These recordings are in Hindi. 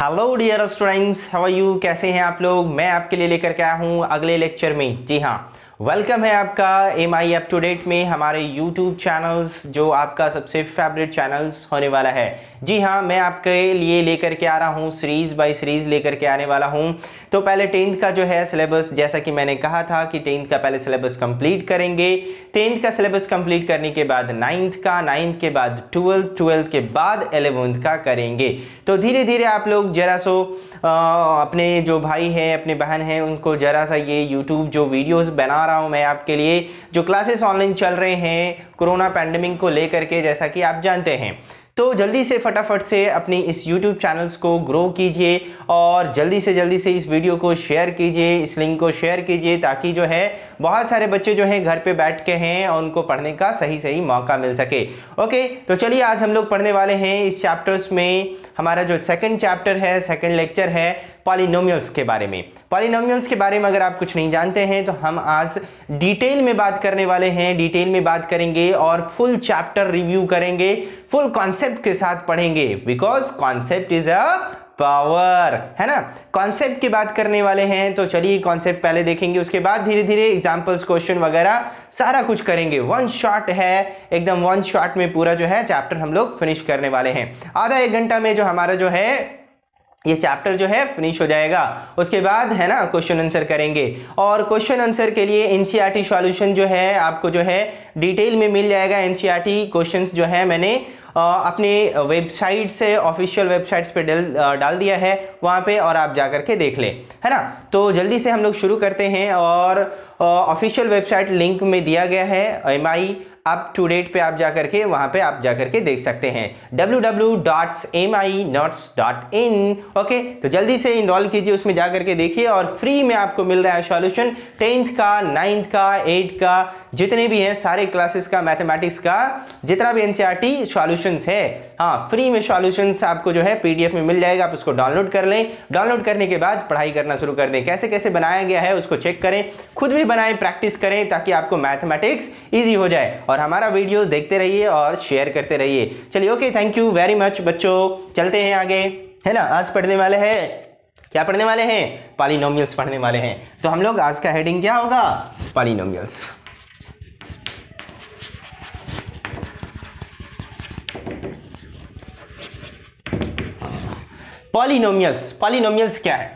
Hello dear students, how are you? कैसे हैं आप लोग? मैं आपके लिए लेकर के आया हूं अगले लेक्चर में। जी हाँ, वेलकम है आपका एमआई अप टू डेट में, हमारे यूट्यूब चैनल्स जो आपका सबसे फेवरेट चैनल्स होने वाला है। जी हाँ, मैं आपके लिए लेकर के आ रहा हूँ सीरीज बाय सीरीज लेकर के आने वाला हूँ। तो पहले 10th का जो है सिलेबस, जैसा कि मैंने कहा था कि 10th का पहले सिलेबस कंप्लीट करेंगे। 10th का सिलेबस कंप्लीट करने के बाद 9th का, 9th के बाद 12th के बाद 11th का करेंगे। तो धीरे धीरे आप लोग जरा सो अपने जो भाई हैं, अपने बहन हैं, उनको जरा सा ये यूट्यूब जो वीडियोस बना रहा हूं मैं आपके लिए, जो क्लासेस ऑनलाइन चल रहे हैं कोरोना पैंडेमिक को लेकर के, जैसा कि आप जानते हैं, तो जल्दी से फटाफट से अपनी इस YouTube चैनल्स को ग्रो कीजिए और जल्दी से इस वीडियो को शेयर कीजिए, इस लिंक को शेयर कीजिए, ताकि जो है बहुत सारे बच्चे जो हैं घर पे बैठ के हैं और उनको पढ़ने का सही मौका मिल सके। ओके, तो चलिए आज हम लोग पढ़ने वाले हैं इस चैप्टर्स में। हमारा जो सेकंड चैप्टर है, सेकंड लेक्चर है पॉलिनोमियल्स के बारे में। पॉलिनोमियल्स के बारे में अगर आप कुछ नहीं जानते हैं तो हम आज डिटेल में बात करने वाले हैं, डिटेल में बात करेंगे और फुल चैप्टर रिव्यू करेंगे, फुल कॉन्सेप्ट के साथ पढ़ेंगे, because concept is a power, है ना। कॉन्सेप्ट की बात करने वाले हैं, तो चलिए कॉन्सेप्ट पहले देखेंगे, उसके बाद धीरे धीरे एग्जांपल्स, क्वेश्चन वगैरह सारा कुछ करेंगे। वन शॉट है, एकदम वन शॉट में पूरा जो है चैप्टर हम लोग फिनिश करने वाले हैं। आधा एक घंटा में जो हमारा जो है ये चैप्टर जो है फिनिश हो जाएगा। उसके बाद है ना क्वेश्चन आंसर करेंगे, और क्वेश्चन आंसर के लिए एनसीईआरटी सॉल्यूशन जो है आपको जो है डिटेल में मिल जाएगा। एनसीईआरटी क्वेश्चंस जो है मैंने अपने वेबसाइट से, ऑफिशियल वेबसाइट्स पे डाल दिया है वहाँ पे, और आप जा करके देख ले, है ना। तो जल्दी से हम लोग शुरू करते हैं, और ऑफिशियल वेबसाइट लिंक में दिया गया है एमआई अप टू डेट पे, आप जाकर के वहां पे आप जाकर के देख सकते हैं www.minots.in। ओके, तो जल्दी से इनरोल कीजिए, उसमें जाकर के देखिए, और फ्री में आपको मिल रहा है सॉल्यूशन 10th का, 9th का, 8th का, जितने भी हैं सारे क्लासेस का, मैथमेटिक्स का जितना भी एनसीईआरटी सॉल्यूशंस है, हाँ फ्री में सॉल्यूशंस आपको जो है पीडीएफ में मिल जाएगा। आप उसको डाउनलोड कर लें, डाउनलोड करने के बाद पढ़ाई करना शुरू कर दें। कैसे कैसे बनाया गया है उसको चेक करें, खुद भी बनाएं, प्रैक्टिस करें, ताकि आपको मैथमेटिक्स ईजी हो जाए। और हमारा वीडियोस देखते रहिए और शेयर करते रहिए। चलिए, okay, thank you very much बच्चों। चलते हैं आगे, है ना। आज पढ़ने वाले हैं, क्या पढ़ने वाले हैं? पॉलिनोमियल्स पढ़ने वाले हैं। तो हम लोग आज का हेडिंग क्या होगा? पॉलिनोमियल्स। पॉलिनोमियल्स, पॉलिनोमियल्स क्या है?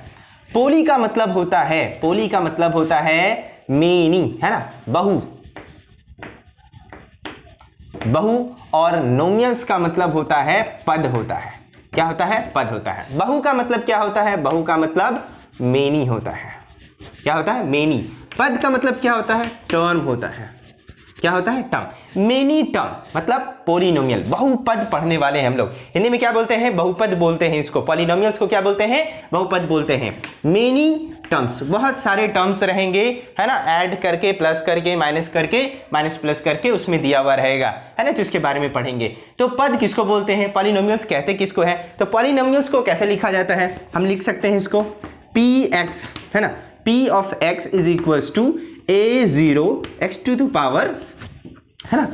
पोली का मतलब होता है, पोली का मतलब होता है मेनी, है ना, बहु, बहु, और नोमियल्स का मतलब होता है पद होता है। क्या होता है? पद होता है। बहु का मतलब क्या होता है? बहु का मतलब मेनी होता है। क्या होता है? मेनी। पद का मतलब क्या होता है? टर्म होता है। क्या होता है? टर्म। मेनी टर्म मतलब पॉलिनोमियल, बहुपद पढ़ने वाले हैं हम लोग। हिंदी में क्या बोलते हैं? बहुपद बोलते हैं इसको। पॉलिनोमियल्स को क्या बोलते हैं? बहुपद बोलते हैं। मेनी टर्म्स, बहुत सारे टर्म्स रहेंगे, है ना, ऐड करके, प्लस करके, माइनस करके, माइनस प्लस करके उसमें दिया हुआ रहेगा, है ना, तो इसके बारे में पढ़ेंगे। तो पद किसको बोलते हैं? पॉलिनोमियल्स कहते किसको है? तो पॉलिनोमियल्स को कैसे लिखा जाता है? हम लिख सकते हैं इसको px, है ना, p of x is equals to a0 x to the power, है ना,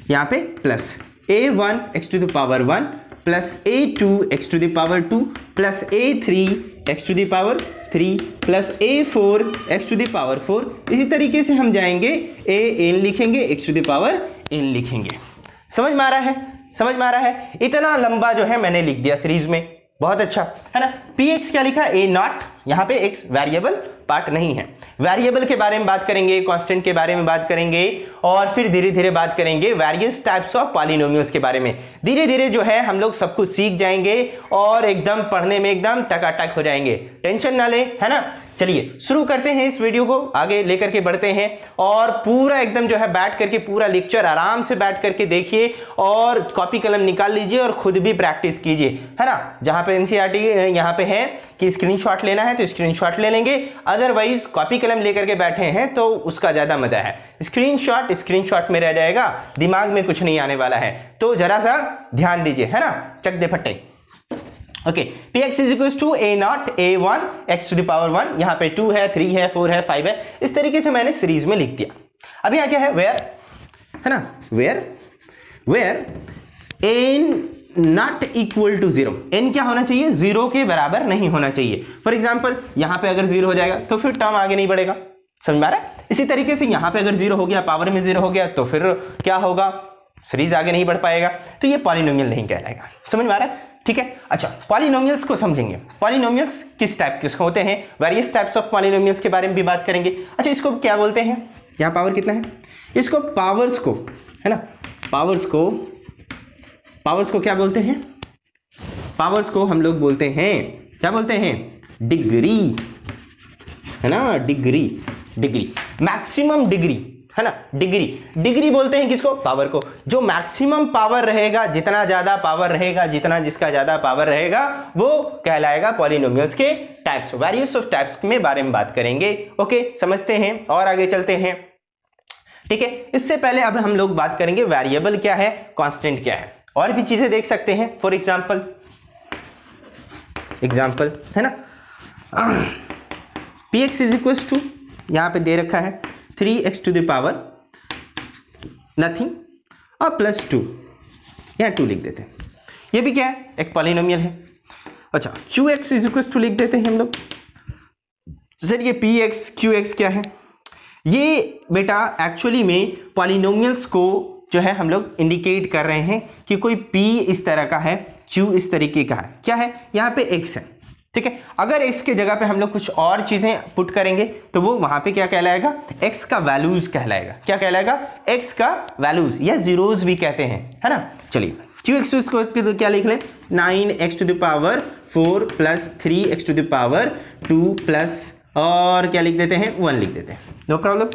यहाँ पे plus a1 x to the power 1 plus a2 x to the power 2 plus a3 x to the power 3 plus a4 x to the power 4। इसी तरीके से हम जाएंगे, an लिखेंगे, x to the power n लिखेंगे। समझ में आ रहा है? समझ में आ रहा है? इतना लंबा जो है मैंने लिख दिया सीरीज में, बहुत अच्छा, है ना। px क्या लिखा? a0, यहाँ पे x वेरिएबल पार्ट नहीं है। वेरिएबल के बारे में बात करेंगे, कांस्टेंट के बारे में बात करेंगे, और फिर धीरे धीरे बात करेंगे वेरियस टाइप्स ऑफ पॉलिनोमियल्स के बारे में। धीरे धीरे जो है हम लोग सब कुछ सीख जाएंगे और एकदम पढ़ने में एकदम टकाटक हो जाएंगे। टेंशन ना ले, है ना। चलिए शुरू करते हैं, इस वीडियो को आगे लेकर के बढ़ते हैं, और पूरा एकदम जो है बैठ करके पूरा लेक्चर आराम से बैठ करके देखिए, और कॉपी कलम निकाल लीजिए और खुद भी प्रैक्टिस कीजिए, है ना। जहां पे एनसीईआरटी यहाँ पे है कि स्क्रीनशॉट लेना है तो स्क्रीनशॉट ले लेंगे, अदरवाइज कॉपी कलम लेकर के बैठे हैं तो उसका ज्यादा मजा है। स्क्रीनशॉट में रह जाएगा, दिमाग में कुछ नहीं आने वाला है, तो जरा सा ध्यान दीजिए, है ना। चक दे फट्टे। Okay, px is equal to a0 a1 x to the power 1, यहाँ पे 2 है, 3 है, 4 है, 5 है। इस तरीके से मैंने सीरीज में लिख दिया। अभी यहाँ क्या है? वेयर, है ना, where n not equal to zero. n क्या होना चाहिए? जीरो के बराबर नहीं होना चाहिए। फॉर एग्जाम्पल यहां पे अगर जीरो हो जाएगा तो फिर टर्म आगे नहीं बढ़ेगा, समझ में आ रहा है? इसी तरीके से यहां पे अगर जीरो हो गया, पावर में जीरो हो गया, तो फिर क्या होगा? सीरीज आगे नहीं बढ़ पाएगा, तो ये पॉलिनोमियल नहीं कहलाएगा। समझ में आ रहा है? ठीक है। अच्छा, पॉलिनोमियल्स को समझेंगे। पॉलिनोमियल्स किस टाइप के होते हैं, वेरियस टाइप्स ऑफ पॉलिनोमियल्स के बारे में भी बात करेंगे। अच्छा, इसको क्या बोलते हैं? यहाँ पावर कितना है? इसको पावर्स को, है ना, पावर्स को क्या बोलते हैं? पावर्स को हम लोग बोलते हैं, क्या बोलते हैं? डिग्री, है ना, डिग्री, मैक्सिमम डिग्री, है ना, डिग्री बोलते हैं किसको? पावर को। जो मैक्सिमम पावर रहेगा, जितना ज्यादा पावर रहेगा, जिसका ज्यादा पावर रहेगा, वो कहलाएगा पॉलिनोमियल्स के टाइप्स। वेरियस ऑफ टाइप्स में बारे में बात करेंगे। ओके, समझते हैं और आगे चलते हैं। ठीक है, इससे पहले अब हम लोग बात करेंगे वेरिएबल क्या है, कांस्टेंट क्या है, और भी चीजें देख सकते हैं। फॉर एग्जाम्पल है ना, px इज इक्वल टू, यहां पे दे रखा है 3x to the power nothing और प्लस 2, यहाँ 2 लिख देते हैं। ये भी क्या है? एक पॉलिनोमियल है। अच्छा, qx इज इक्वल टू लिख देते हैं हम लोग। सर ये px qx क्या है? ये बेटा एक्चुअली में पॉलिनोमियल्स को जो है हम लोग इंडिकेट कर रहे हैं कि कोई p इस तरह का है, q इस तरीके का है। क्या है? यहाँ पे x है, ठीक है। अगर x के जगह पे हम लोग कुछ और चीजें पुट करेंगे तो वो वहां पे क्या कहलाएगा? x का वैल्यूज कहलाएगा। क्या कहलाएगा? x का वैल्यूज या जीरोज भी कहते हैं, है ना। चलिए, qx को क्या लिख ले? 9x to the power 4 plus 3x to the power 2 plus, और क्या लिख देते हैं? 1 लिख देते हैं। No problem.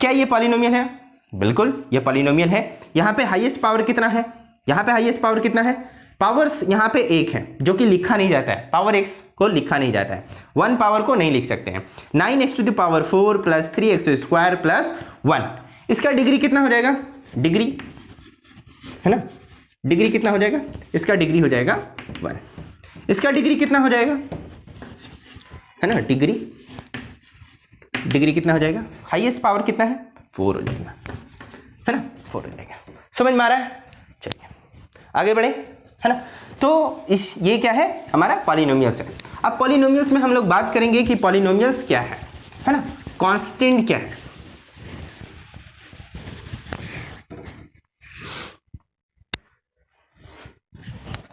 क्या ये पॉलिनोमियल है? बिल्कुल, ये पॉलिनोमियल है। यहाँ पे हाईएस्ट पावर कितना है? यहाँ पे हाईएस्ट पावर कितना है? पावर्स यहाँ पे 1 है, जो कि लिखा नहीं जाता है। पावर x को लिखा नहीं जाता है, 1 पावर को नहीं लिख सकते हैं। 9x to the power 4 plus 3x square plus 1, इसका डिग्री कितना हो जाएगा? डिग्री, है ना, डिग्री कितना हो जाएगा? इसका डिग्री हो जाएगा 1। इसका डिग्री कितना हो जाएगा? है ना, डिग्री कितना हो जाएगा? हाईएस्ट पावर कितना है? 4 हो जाएगा, है ना, 4 हो जाएगा। समझ में आ रहा है? चलिए आगे बढ़े, है ना। तो ये क्या है? हमारा पॉलिनोमियल्स है। अब पॉलिनोमियल्स में हम लोग बात करेंगे कि पॉलिनोमियल्स क्या है ना, कांस्टेंट क्या है।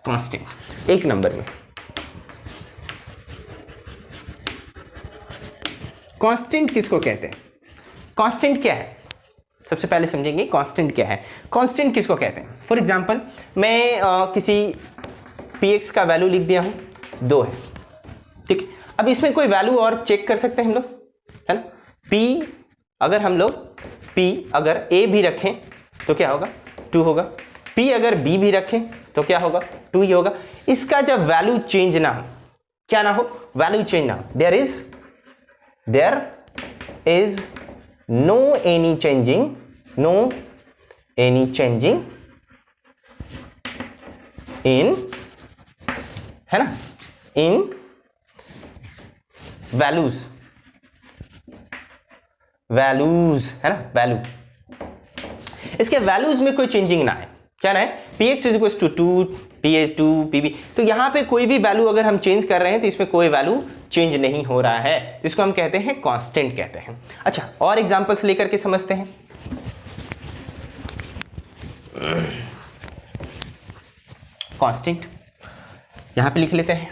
कांस्टेंट 1 नंबर में, कांस्टेंट किसको कहते हैं? कांस्टेंट क्या है? सबसे पहले समझेंगे कांस्टेंट क्या है। कांस्टेंट किसको कहते हैं? फॉर एग्जांपल मैं किसी px का वैल्यू लिख दिया हूं, 2 है, ठीक है। अब इसमें कोई वैल्यू और चेक कर सकते हैं हम लोग, है ना। p अगर हम लोग p अगर a भी रखें तो क्या होगा? 2 होगा। p अगर b भी रखें तो क्या होगा? 2 ही होगा। इसका जब वैल्यू चेंज ना हो, क्या ना हो? वैल्यू चेंज ना हो, there is no any changing in, है ना, in values, है ना, वैल्यू। इसके वैल्यूज में कोई चेंजिंग ना है। क्या ना है? px is equal to 2, ph2 pb। तो यहां पे कोई भी वैल्यू अगर हम चेंज कर रहे हैं तो इसमें कोई वैल्यू चेंज नहीं हो रहा है, इसको हम कहते हैं कांस्टेंट कहते हैं। अच्छा, और एग्जांपल्स लेकर के समझते हैं। कांस्टेंट यहां पे लिख लेते हैं।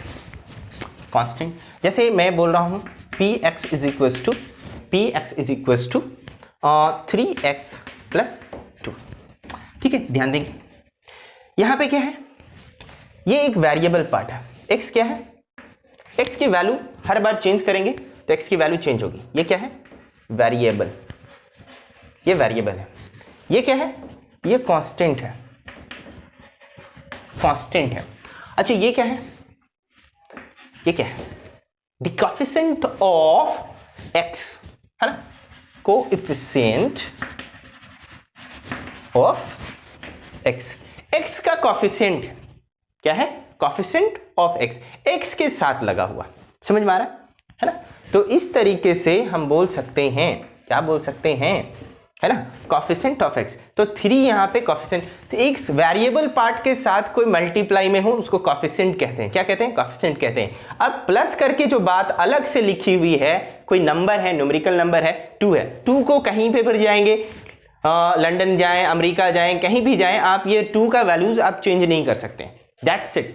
कांस्टेंट जैसे मैं बोल रहा हूं px is equal to 3x plus 2, ठीक है। ध्यान देंगे यहां पे क्या है? ये एक वेरिएबल पार्ट है। x क्या है? x की वैल्यू हर बार चेंज करेंगे तो x की वैल्यू चेंज होगी। ये क्या है? वेरिएबल, ये वेरिएबल है। ये क्या है? ये कांस्टेंट है, कांस्टेंट है। अच्छा, ये क्या है? ये क्या है? द कोएफिशिएंट ऑफ x, है ना, कोएफिशिएंट ऑफ x। x का कोएफिशिएंट क्या है? कोएफिशिएंट ऑफ x के साथ लगा हुआ। समझ में आ रहा है ना। तो इस तरीके से हम बोल सकते हैं, क्या बोल सकते हैं है ना, कॉफिशिएंट ऑफ एक्स। तो 3 यहाँ पे कॉफिशिएंट, तो एक वेरिएबल पार्ट के साथ कोई मल्टीप्लाई में हो उसको कॉफिशिएंट कहते हैं। क्या कहते हैं? कॉफिशिएंट कहते हैं। अब प्लस करके जो बात अलग से लिखी हुई है, कोई नंबर है, न्यूमेरिकल नंबर है, 2 है, 2 को कहीं पे भी जाएंगे, लंदन जाएं, अमेरिका जाएं, कहीं भी जाएं आप, ये 2 का वैल्यूज आप चेंज नहीं कर सकते। दैट्स इट,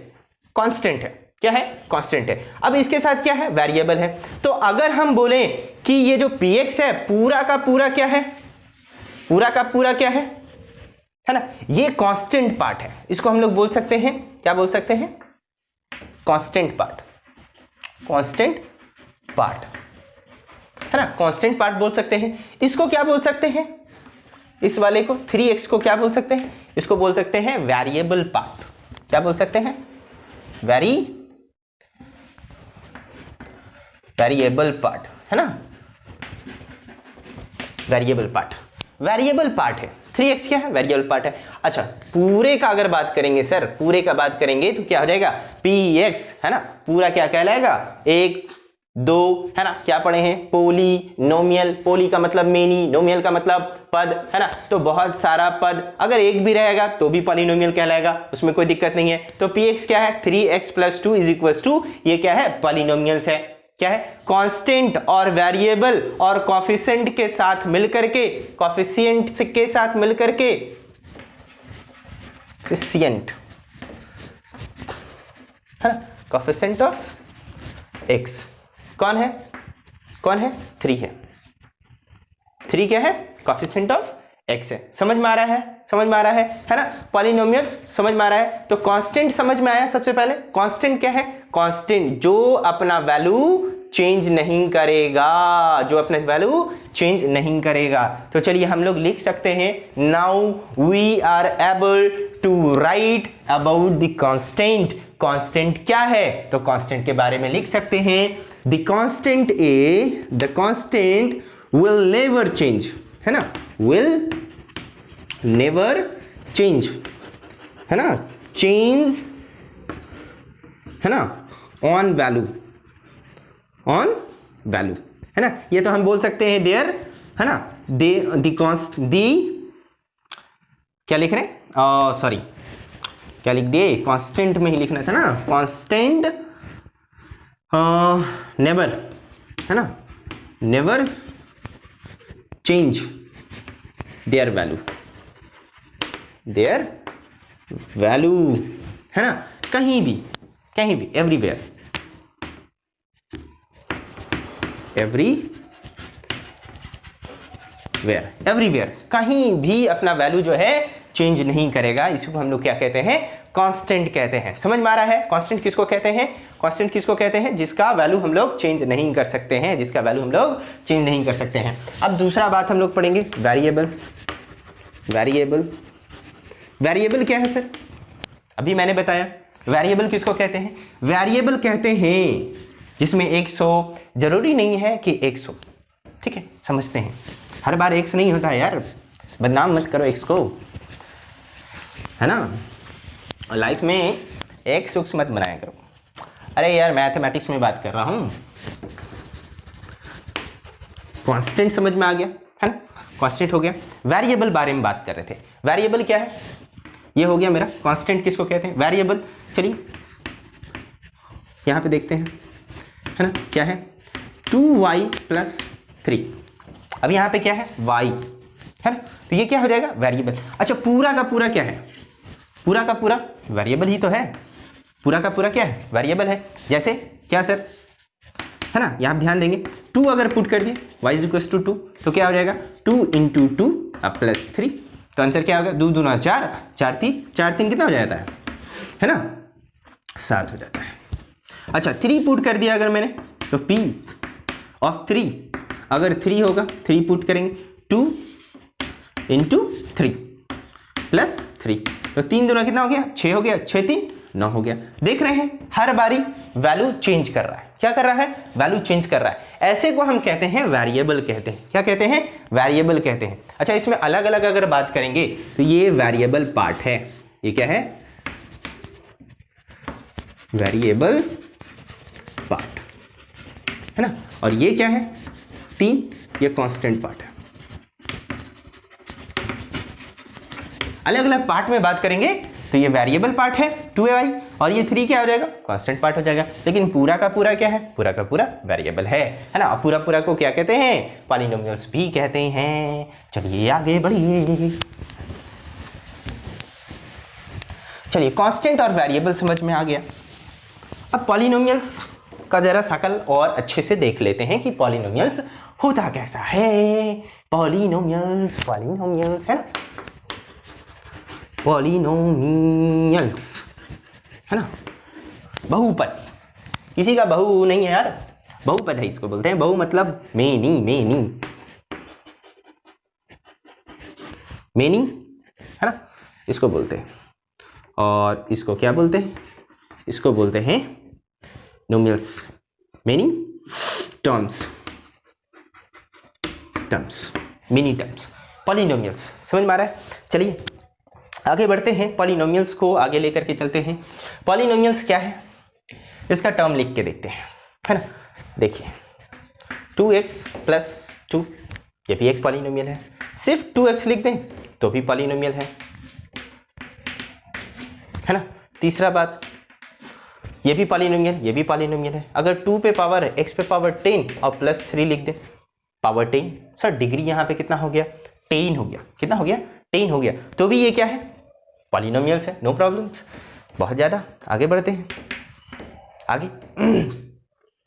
कांस्टेंट है। क्या है? कांस्टेंट है। अब इसके साथ क्या है? वेरिएबल है। तो अगर हम बोले कि ये जो px है पूरा का पूरा क्या है? पूरा का पूरा क्या है ना, ये कांस्टेंट पार्ट है। इसको हम लोग बोल सकते हैं, क्या बोल सकते हैं? Constant part. कांस्टेंट पार्ट है ना, कांस्टेंट पार्ट बोल सकते हैं। इसको क्या बोल सकते हैं? इस वाले को 3x को क्या बोल सकते हैं? इसको बोल सकते हैं वेरिएबल पार्ट। क्या बोल सकते हैं? वेरिएबल पार्ट, है ना, वेरिएबल पार्ट, वेरिएबल पार्ट है। 3x क्या है? वेरिएबल पार्ट है। अच्छा, पूरे का अगर बात करेंगे सर, पूरे का बात करेंगे तो क्या हो जाएगा? px, है ना, पूरा क्या कहलाएगा? 1 2, है ना, क्या पढ़े हैं? पोलिनोमियल। पोली का मतलब मेनी, नोमियल का मतलब पद, है ना, तो बहुत सारा पद, अगर एक भी रहेगा तो भी पॉलिनोमियल कहलाएगा, उसमें कोई दिक्कत नहीं है। तो px क्या है? 3x + 2 = ये क्या है? पॉलिनोमियल्स है। क्या है? कांस्टेंट और वेरिएबल और कॉफिशिएंट के साथ मिलकर के, कॉफिशिएंट के साथ मिलकर के, कॉफिशिएंट, है ना, कॉफिशिएंट ऑफ x कौन है? कौन है? 3 है। 3 क्या है? कॉफिशिएंट ऑफ x है। समझ में आ रहा है? समझ में आ रहा है ना? पॉलिनोमियल्स समझ में आ रहा है। तो कांस्टेंट समझ में आया। सबसे पहले कांस्टेंट क्या है? कांस्टेंट जो अपना वैल्यू चेंज नहीं करेगा, जो अपना वैल्यू चेंज नहीं करेगा। तो चलिए हम लोग लिख सकते हैं, now we are able to write about the constant. Constant क्या है? तो कांस्टेंट के बारे में लिख सकते हैं, the constant will never change, है ना, will never change, है ना, change, है ना, on value, है ना। ये तो हम बोल सकते हैं देयर, है ना, क्या लिख रहे हैं? सॉरी, क्या लिख दिए? कांस्टेंट में ही लिखना था ना, कांस्टेंट नेवर, है ना, नेवर चेंज देयर वैल्यू, है ना, कहीं भी, एवरीवेयर, कहीं भी अपना वैल्यू जो है चेंज नहीं करेगा। इसको हम लोग क्या कहते हैं? कांस्टेंट कहते हैं। समझ में आ रहा है? कांस्टेंट किसको कहते हैं? कांस्टेंट किसको कहते हैं? जिसका वैल्यू हम लोग चेंज नहीं कर सकते हैं, जिसका वैल्यू हम लोग चेंज नहीं कर सकते हैं। अब दूसरा बात हम लोग पढ़ेंगे, वेरिएबल। वेरिएबल क्या है सर? अभी मैंने बताया, वेरिएबल किसको कहते हैं? वेरिएबल कहते हैं जिसमें x हो, जरूरी नहीं है कि x हो, ठीक है, समझते हैं, हर बार x नहीं होता है यार, बदनाम मत करो x को, है ना, लाइफ में x उक्स मत बनाया करो। अरे यार मैथमेटिक्स में बात कर रहा हूं। कांस्टेंट समझ में आ गया, है ना, कांस्टेंट हो गया। वेरिएबल बारे में बात कर रहे थे। वेरिएबल क्या है? ये हो गया मेरा कांस्टेंट किसको कहते हैं? वेरिएबल। चलिए यहां पे देखते हैं, है ना, क्या है? 2y + 3। अब यहाँ पे क्या है? y, है ना, तो ये क्या हो जाएगा? वेरिएबल। अच्छा, पूरा का पूरा क्या है? पूरा का पूरा वेरिएबल ही तो है। पूरा का पूरा क्या है? वेरिएबल है। जैसे क्या सर, है ना, यहाँ ध्यान देंगे, 2 अगर पुट कर दिए, y = 2, तो क्या हो जाएगा? 2 × 2 + 3, तो आंसर क्या होगा? 2 दूना 4, 4 3 कितना हो जाता है ना, 7 हो जाता है। अच्छा, 3 पुट कर दिया अगर मैंने, तो p of 3, अगर 3 होगा, 3 पुट करेंगे, 2 × 3 + 3, तो 3 दूना कितना हो गया? 6 हो गया, 6 3 9 हो गया। देख रहे हैं, हर बारी वैल्यू चेंज कर रहा है। क्या कर रहा है? वैल्यू चेंज कर रहा है। ऐसे को हम कहते हैं वेरिएबल कहते हैं। क्या कहते हैं? वेरिएबल कहते हैं। अच्छा, इसमें अलग अलग अगर बात करेंगे तो ये वेरिएबल पार्ट है। ये क्या है? वेरिएबल पार्ट, है ना, और ये क्या है? 3, ये कांस्टेंट पार्ट है। अलग अलग पार्ट में बात करेंगे तो ये वेरिएबल पार्ट है 2ay और ये 3 क्या हो जाएगा, कांस्टेंट पार्ट हो जाएगा। लेकिन पूरा का पूरा क्या है, पूरा का पूरा वेरिएबल है ना। पूरा पूरा को क्या कहते हैं, पॉलिनोमियल्स भी कहते हैं। चलिए आगे बढ़िए। चलिए कांस्टेंट और वेरिएबल समझ में आ गया। अब पॉलिनोमियल्स का जरा शकल और अच्छे से देख लेते हैं कि पॉलिनोमियल्स होता कैसा है। पॉलिनोमियल्स है ना, पॉलिनोमियल्स है ना। बहुपद, किसी का बहु नहीं है यार, बहुपद है, इसको बोलते हैं बहु, मतलब मेनी है ना, इसको बोलते हैं। और इसको क्या बोलते हैं, इसको बोलते हैं nomials, many terms, many terms, polynomials. समझ में आ रहा है। चलिए आगे बढ़ते हैं, पॉलिनोमियल्स को आगे लेकर के चलते हैं। पॉलिनोमियल्स क्या है, इसका टर्म लिख के देखते हैं, है ना। देखिए 2x + 2, ये भी एक पॉलिनोमियल है। सिर्फ 2x लिख दें तो भी पॉलिनोमियल है ना। तीसरा बात, ये भी पॉलिनोमियल, ये भी पॉलिनोमियल है। अगर 2 पे पावर x पे पावर 10 और +3 लिख दें, पावर 10, सर डिग्री यहाँ पे कितना हो गया, 10 हो गया। कितना हो गया, 10 हो गया, तो भी ये क्या है, पॉलिनोमियल्स है, नो प्रॉब्लम्स। बहुत ज़्यादा आगे बढ़ते हैं। आगे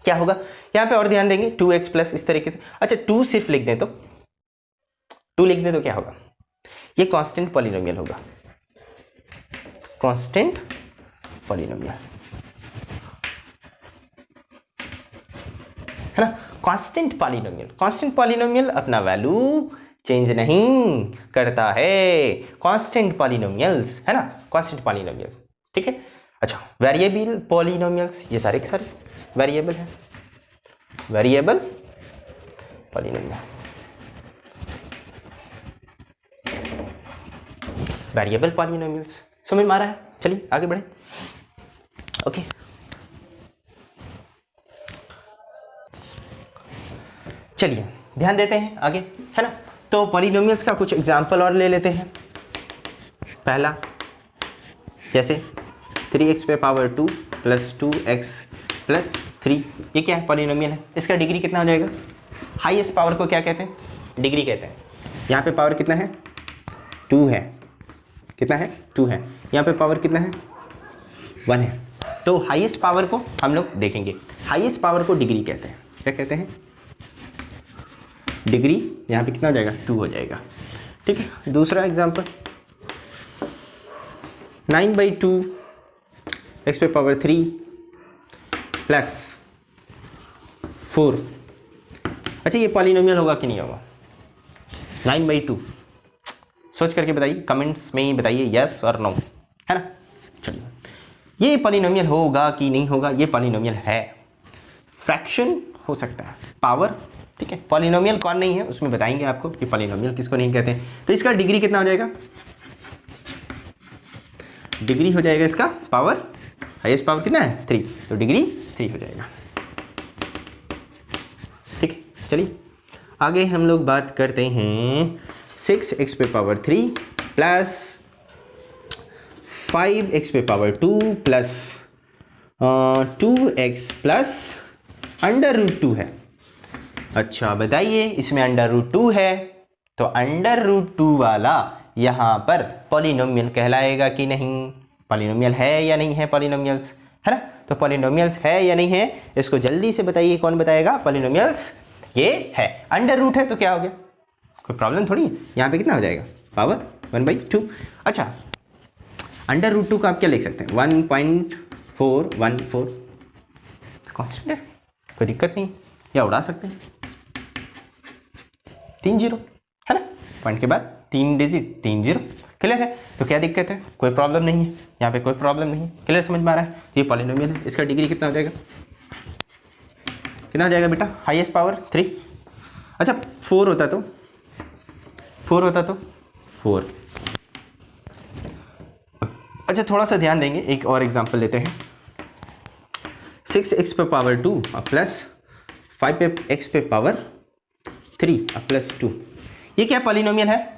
क्या होगा, यहाँ पे और ध्यान देंगे, 2x प्लस इस तरीके से। अच्छा 2 सिर्फ लिख दें तो, 2 लिख दें तो क्या होगा, ये कांस्टेंट पॉलिनोमियल होगा, कांस्टेंट पॉलिनोमियल है ना। कांस्टेंट पॉलिनोमियल, कांस्टेंट पॉलिनोमियल अपना वैल्यू चेंज नहीं करता है, कांस्टेंट पॉलिनोमियल्स है ना, कांस्टेंट पॉलिनोमियल, ठीक है। अच्छा वेरिएबल पॉलिनोमियल्स, ये सारे के सारे वेरिएबल है, वेरिएबल पॉलिनोमियल, वेरिएबल पॉलिनोमियल्स। समझ में आ रहा है। चलिए आगे बढ़े। ओके चलिए ध्यान देते हैं आगे, है ना। तो पॉलिनोमियल्स का कुछ एग्जांपल और ले लेते हैं। पहला जैसे 3x पे पावर 2 + 2x + 3, ये क्या है, पॉलिनोमियल है। इसका डिग्री कितना हो जाएगा, हाईएस्ट पावर को क्या कहते हैं, डिग्री कहते हैं। यहाँ पे पावर कितना है, 2 है, कितना है, 2 है। यहाँ पे पावर कितना है, 1 है। तो हाईएस्ट पावर को हम लोग देखेंगे, हाईएस्ट पावर को डिग्री कहते हैं। क्या कहते हैं, डिग्री। यहाँ पे कितना हो जाएगा, 2 हो जाएगा, ठीक है। दूसरा एग्जांपल 9/2 x पे पावर 3 + 4। अच्छा ये पॉलिनोमियल होगा कि नहीं होगा, 9/2, सोच करके बताइए, कमेंट्स में ही बताइए यस और नो, है ना। चलिए ये पॉलिनोमियल होगा कि नहीं होगा, ये पॉलिनोमियल है। फ्रैक्शन हो सकता है, पावर, ठीक है। पॉलिनोमियल कौन नहीं है उसमें बताएंगे आपको कि पॉलिनोमियल किसको नहीं कहते हैं। तो इसका डिग्री कितना हो जाएगा, डिग्री हो जाएगा इसका पावर, हाईएस्ट पावर कितना है, 3, तो डिग्री 3 हो जाएगा, ठीक है। चलिए आगे हम लोग बात करते हैं 6x पे पावर 3 + 5x पे पावर 2 + 2x + √2 है। अच्छा बताइए, इसमें √2 है तो √2 वाला यहाँ पर पॉलिनोमियल कहलाएगा कि नहीं, पॉलिनोमियल है या नहीं है, पॉलिनोमियल्स है ना। तो पॉलिनोमियल्स है या नहीं है, इसको जल्दी से बताइए, कौन बताएगा, पॉलिनोमियल्स ये है। √2 है तो क्या हो गया, कोई प्रॉब्लम थोड़ी है। यहाँ पे कितना हो जाएगा, पावर 1/2। अच्छा √2 का आप क्या लिख सकते हैं, 1.414, कांस्टेंट है, कोई दिक्कत नहीं, या उड़ा सकते हैं, 3 0 है ना, पॉइंट के बाद 3 डिजिट, 3 0, क्लियर है। तो क्या दिक्कत है, कोई प्रॉब्लम नहीं है, यहाँ पे कोई प्रॉब्लम नहीं है, क्लियर, समझ में आ रहा है। ये पॉलिनोमियल है, इसका डिग्री कितना हो जाएगा, कितना हो जाएगा बेटा, हाईएस्ट पावर 3। अच्छा 4 होता तो 4। अच्छा थोड़ा सा ध्यान देंगे, एक और एग्जांपल लेते हैं। 6x पे पावर 2 + 5x पे पावर 3 + 2, ये क्या पॉलिनोमियल है,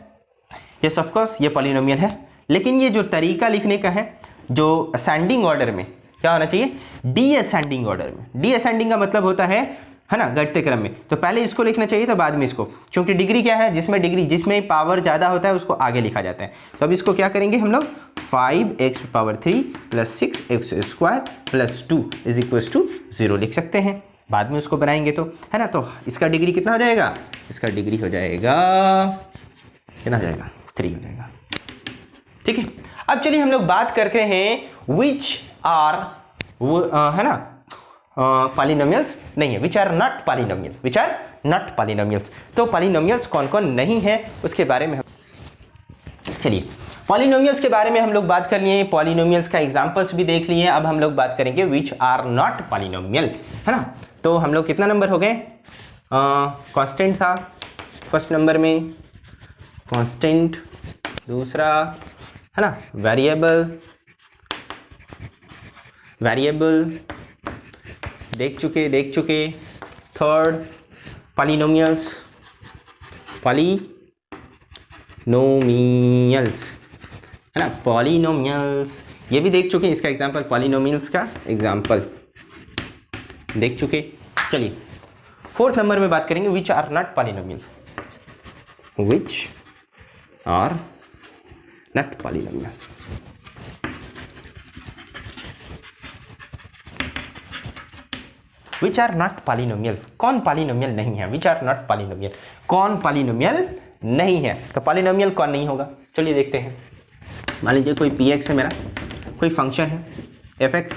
यस ऑफ कोर्स ये पॉलिनोमियल है, लेकिन ये जो तरीका लिखने का है, जो असेंडिंग ऑर्डर में क्या होना चाहिए, डी असेंडिंग ऑर्डर में। डी असेंडिंग का मतलब होता है ना, घटते क्रम में। तो पहले इसको लिखना चाहिए तो बाद में इसको, क्योंकि डिग्री क्या है, जिसमें पावर ज़्यादा होता है उसको आगे लिखा जाता है। तो अब इसको क्या करेंगे हम लोग, 5x⁻³ + 6x² + 2 = 0 लिख सकते हैं। बाद में उसको बनाएंगे तो, है ना। तो इसका डिग्री कितना हो जाएगा, इसका डिग्री हो जाएगा, कितना हो जाएगा, 3 हो जाएगा। ठीक है। अब चलिए हम लोग बात करते हैं विच आर, है ना, पॉलिनोमियल्स नहीं है, which are not polynomial, which are not polynomials. तो पॉलिनोमियल्स कौन कौन नहीं है उसके बारे में चलिए पॉलिनोमियल्स के बारे में हम लोग बात कर लिए, पॉलिनोमियल्स का एग्जांपल्स भी देख लिए। अब हम लोग बात करेंगे विच आर नॉट पॉलिनोमियल, है ना। तो हम लोग कितना नंबर हो गए, कांस्टेंट था फर्स्ट नंबर में, कांस्टेंट, दूसरा है ना वेरिएबल देख चुके, थर्ड पॉलिनोमियल्स है ना, पॉलिनोमियल्स ये भी देख चुके, इसका एग्जांपल, पॉलिनोमियल्स का एग्जांपल देख चुके। चलिए फोर्थ नंबर में बात करेंगे which are not polynomial, which are not polynomial. Which are not polynomial, कौन पॉलिनोमियल नहीं है, विच आर नॉट पॉलिनोमियल, कौन पॉलिनोमियल नहीं है। तो पॉलिनोमियल कौन नहीं होगा, चलिए देखते हैं। मान लीजिए कोई px है मेरा, कोई फंक्शन है fx,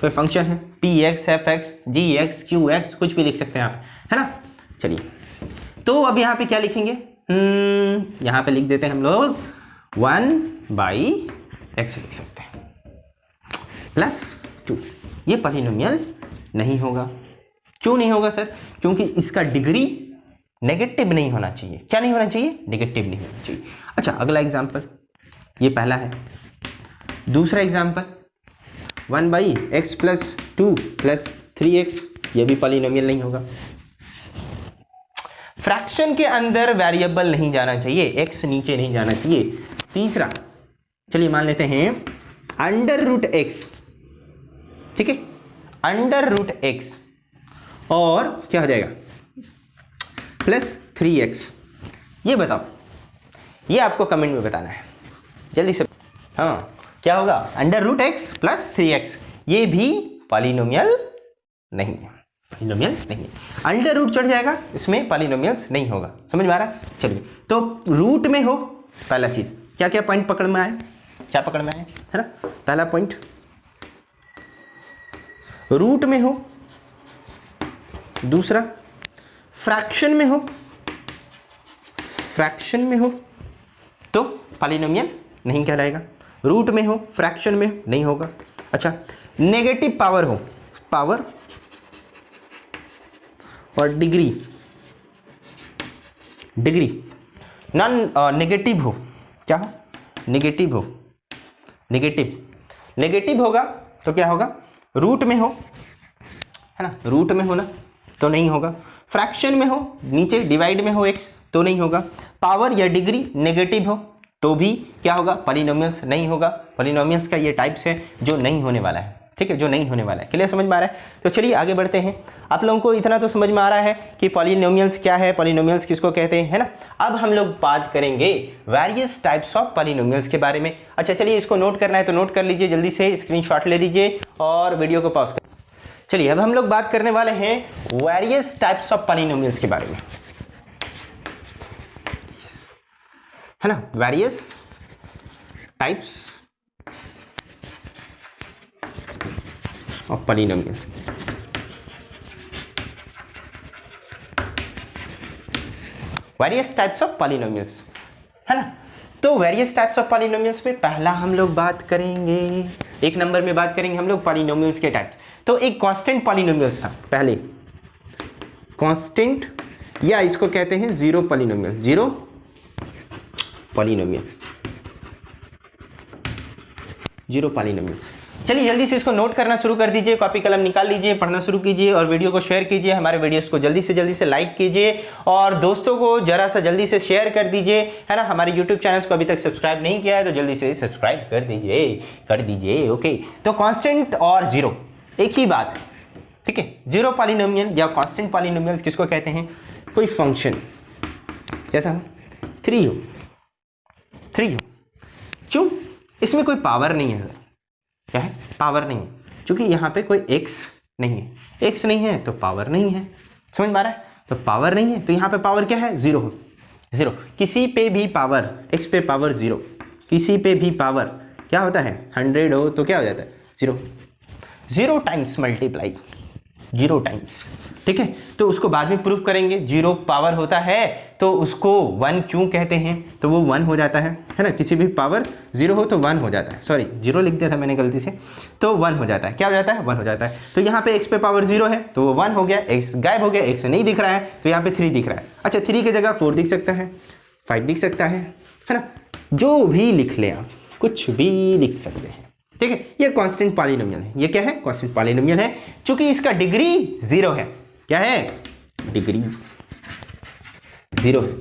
कोई फंक्शन है px, fx, gx, qx, कुछ भी लिख सकते हैं आप, है ना। चलिए तो अब यहाँ पे क्या लिखेंगे, यहाँ पे लिख देते हैं हम लोग 1/x लिख सकते हैं +2। ये पॉलिनोमियल नहीं होगा। क्यों नहीं होगा सर, क्योंकि इसका डिग्री नेगेटिव नहीं होना चाहिए। क्या नहीं होना चाहिए, नेगेटिव नहीं होना चाहिए। अच्छा अगला एग्जांपल, ये पहला है। दूसरा एग्जांपल 1/x + 2 + 3x, ये भी पॉलिनोमियल नहीं होगा। फ्रैक्शन के अंदर वेरिएबल नहीं जाना चाहिए, x नीचे नहीं जाना चाहिए। तीसरा चलिए मान लेते हैं √x, ठीक है, √x और क्या हो जाएगा +3x। ये बताओ, ये आपको कमेंट में बताना है जल्दी से। हाँ क्या होगा, √x + 3x, ये भी पॉलिनोमियल नहीं है, पॉलिनोमियल नहीं है। अंडर रूट चढ़ जाएगा, इसमें पॉलिनोमियल्स नहीं होगा। समझ में आ रहा है। चलिए तो रूट में हो, पहला चीज क्या क्या पॉइंट पकड़ में आए, क्या पकड़ में आए, है ना। पहला पॉइंट रूट में हो, दूसरा फ्रैक्शन में हो तो पॉलिनोमियल नहीं कहलाएगा। रूट में हो, फ्रैक्शन में नहीं होगा। अच्छा नेगेटिव पावर हो, पावर और डिग्री नॉन नेगेटिव हो, क्या हो, नेगेटिव हो, नेगेटिव होगा तो क्या होगा, रूट में हो, है ना, रूट में हो ना तो नहीं होगा। फ्रैक्शन में हो, नीचे डिवाइड में हो x तो नहीं होगा। पावर या डिग्री नेगेटिव हो तो भी क्या होगा, पॉलिनोमियल्स नहीं होगा। पॉलिनोमियल्स का ये टाइप्स है जो नहीं होने वाला है, ठीक है, जो नहीं होने वाला है। क्लियर, समझ में आ रहा है। तो चलिए आगे बढ़ते हैं। आप लोगों को इतना तो समझ में आ रहा है कि पॉलिनोमियल्स क्या है, पॉलिनोमियल्स किसको कहते हैं, है ना। अब हम लोग बात करेंगे वेरियस टाइप्स ऑफ पॉलिनोमियल्स के बारे में। अच्छा चलिए इसको नोट करना है तो नोट कर लीजिए, जल्दी से स्क्रीनशॉट ले लीजिए और वीडियो को पॉज कर। चलिए अब हम लोग बात करने वाले हैं वेरियस टाइप्स ऑफ पॉलिनोमियल्स के बारे में, है ना। Various types of polynomial. Various types of polynomials, है ना। तो वेरियस टाइप्स ऑफ पॉलिनोमियल्स में पहला हम लोग बात करेंगे, एक नंबर में बात करेंगे हम लोग पॉलिनोमियल्स के टाइप्स। तो एक कांस्टेंट पॉलिनोमियल्स था पहले, कांस्टेंट या इसको कहते हैं zero polynomial, zero polynomial, zero polynomials. चलिए जल्दी से इसको नोट करना शुरू कर दीजिए, कॉपी कलम निकाल लीजिए, पढ़ना शुरू कीजिए और वीडियो को शेयर कीजिए। हमारे वीडियोस को जल्दी से लाइक कीजिए और दोस्तों को जरा सा जल्दी से शेयर कर दीजिए, है ना। हमारे यूट्यूब चैनल को अभी तक सब्सक्राइब नहीं किया है तो जल्दी से सब्सक्राइब कर दीजिए। ओके, तो कांस्टेंट और जीरो एक ही बात है, ठीक है। जीरो पॉलिनोमियल या कांस्टेंट पॉलिनोमियल किसको कहते हैं? कोई फंक्शन जैसा 3 हो, क्यों? इसमें कोई पावर नहीं है सर। क्या है? पावर नहीं है, क्योंकि यहाँ पे कोई x नहीं है। x नहीं है तो पावर नहीं है, समझ में आ रहा है? तो पावर नहीं है तो यहाँ पे पावर क्या है? 0 हो। 0 किसी पे भी पावर, x पे पावर 0, किसी पे भी पावर क्या होता है? 100 हो तो क्या हो जाता है? 0। 0 टाइम्स मल्टीप्लाई, 0 टाइम्स, ठीक है। तो उसको बाद में प्रूफ करेंगे। 0 पावर होता है तो उसको 1 क्यों कहते हैं? तो वो 1 हो जाता है ना। किसी भी पावर 0 हो तो 1 हो जाता है। सॉरी 0 लिख दिया था मैंने गलती से, तो 1 हो जाता है। क्या हो जाता है? 1 हो जाता है। तो यहाँ पे x पे पावर 0 है तो वो 1 हो गया, x गायब हो गया, x नहीं दिख रहा है तो यहाँ पे 3 दिख रहा है। अच्छा 3 की जगह 4 दिख सकता है, 5 दिख सकता है ना। जो भी लिख ले आप, कुछ भी लिख सकते हैं, ठीक है। ये कांस्टेंट पॉलिनोमियल है। ये क्या है? कांस्टेंट पॉलिनोमियल है, क्योंकि इसका डिग्री 0 है। क्या है? डिग्री 0 है,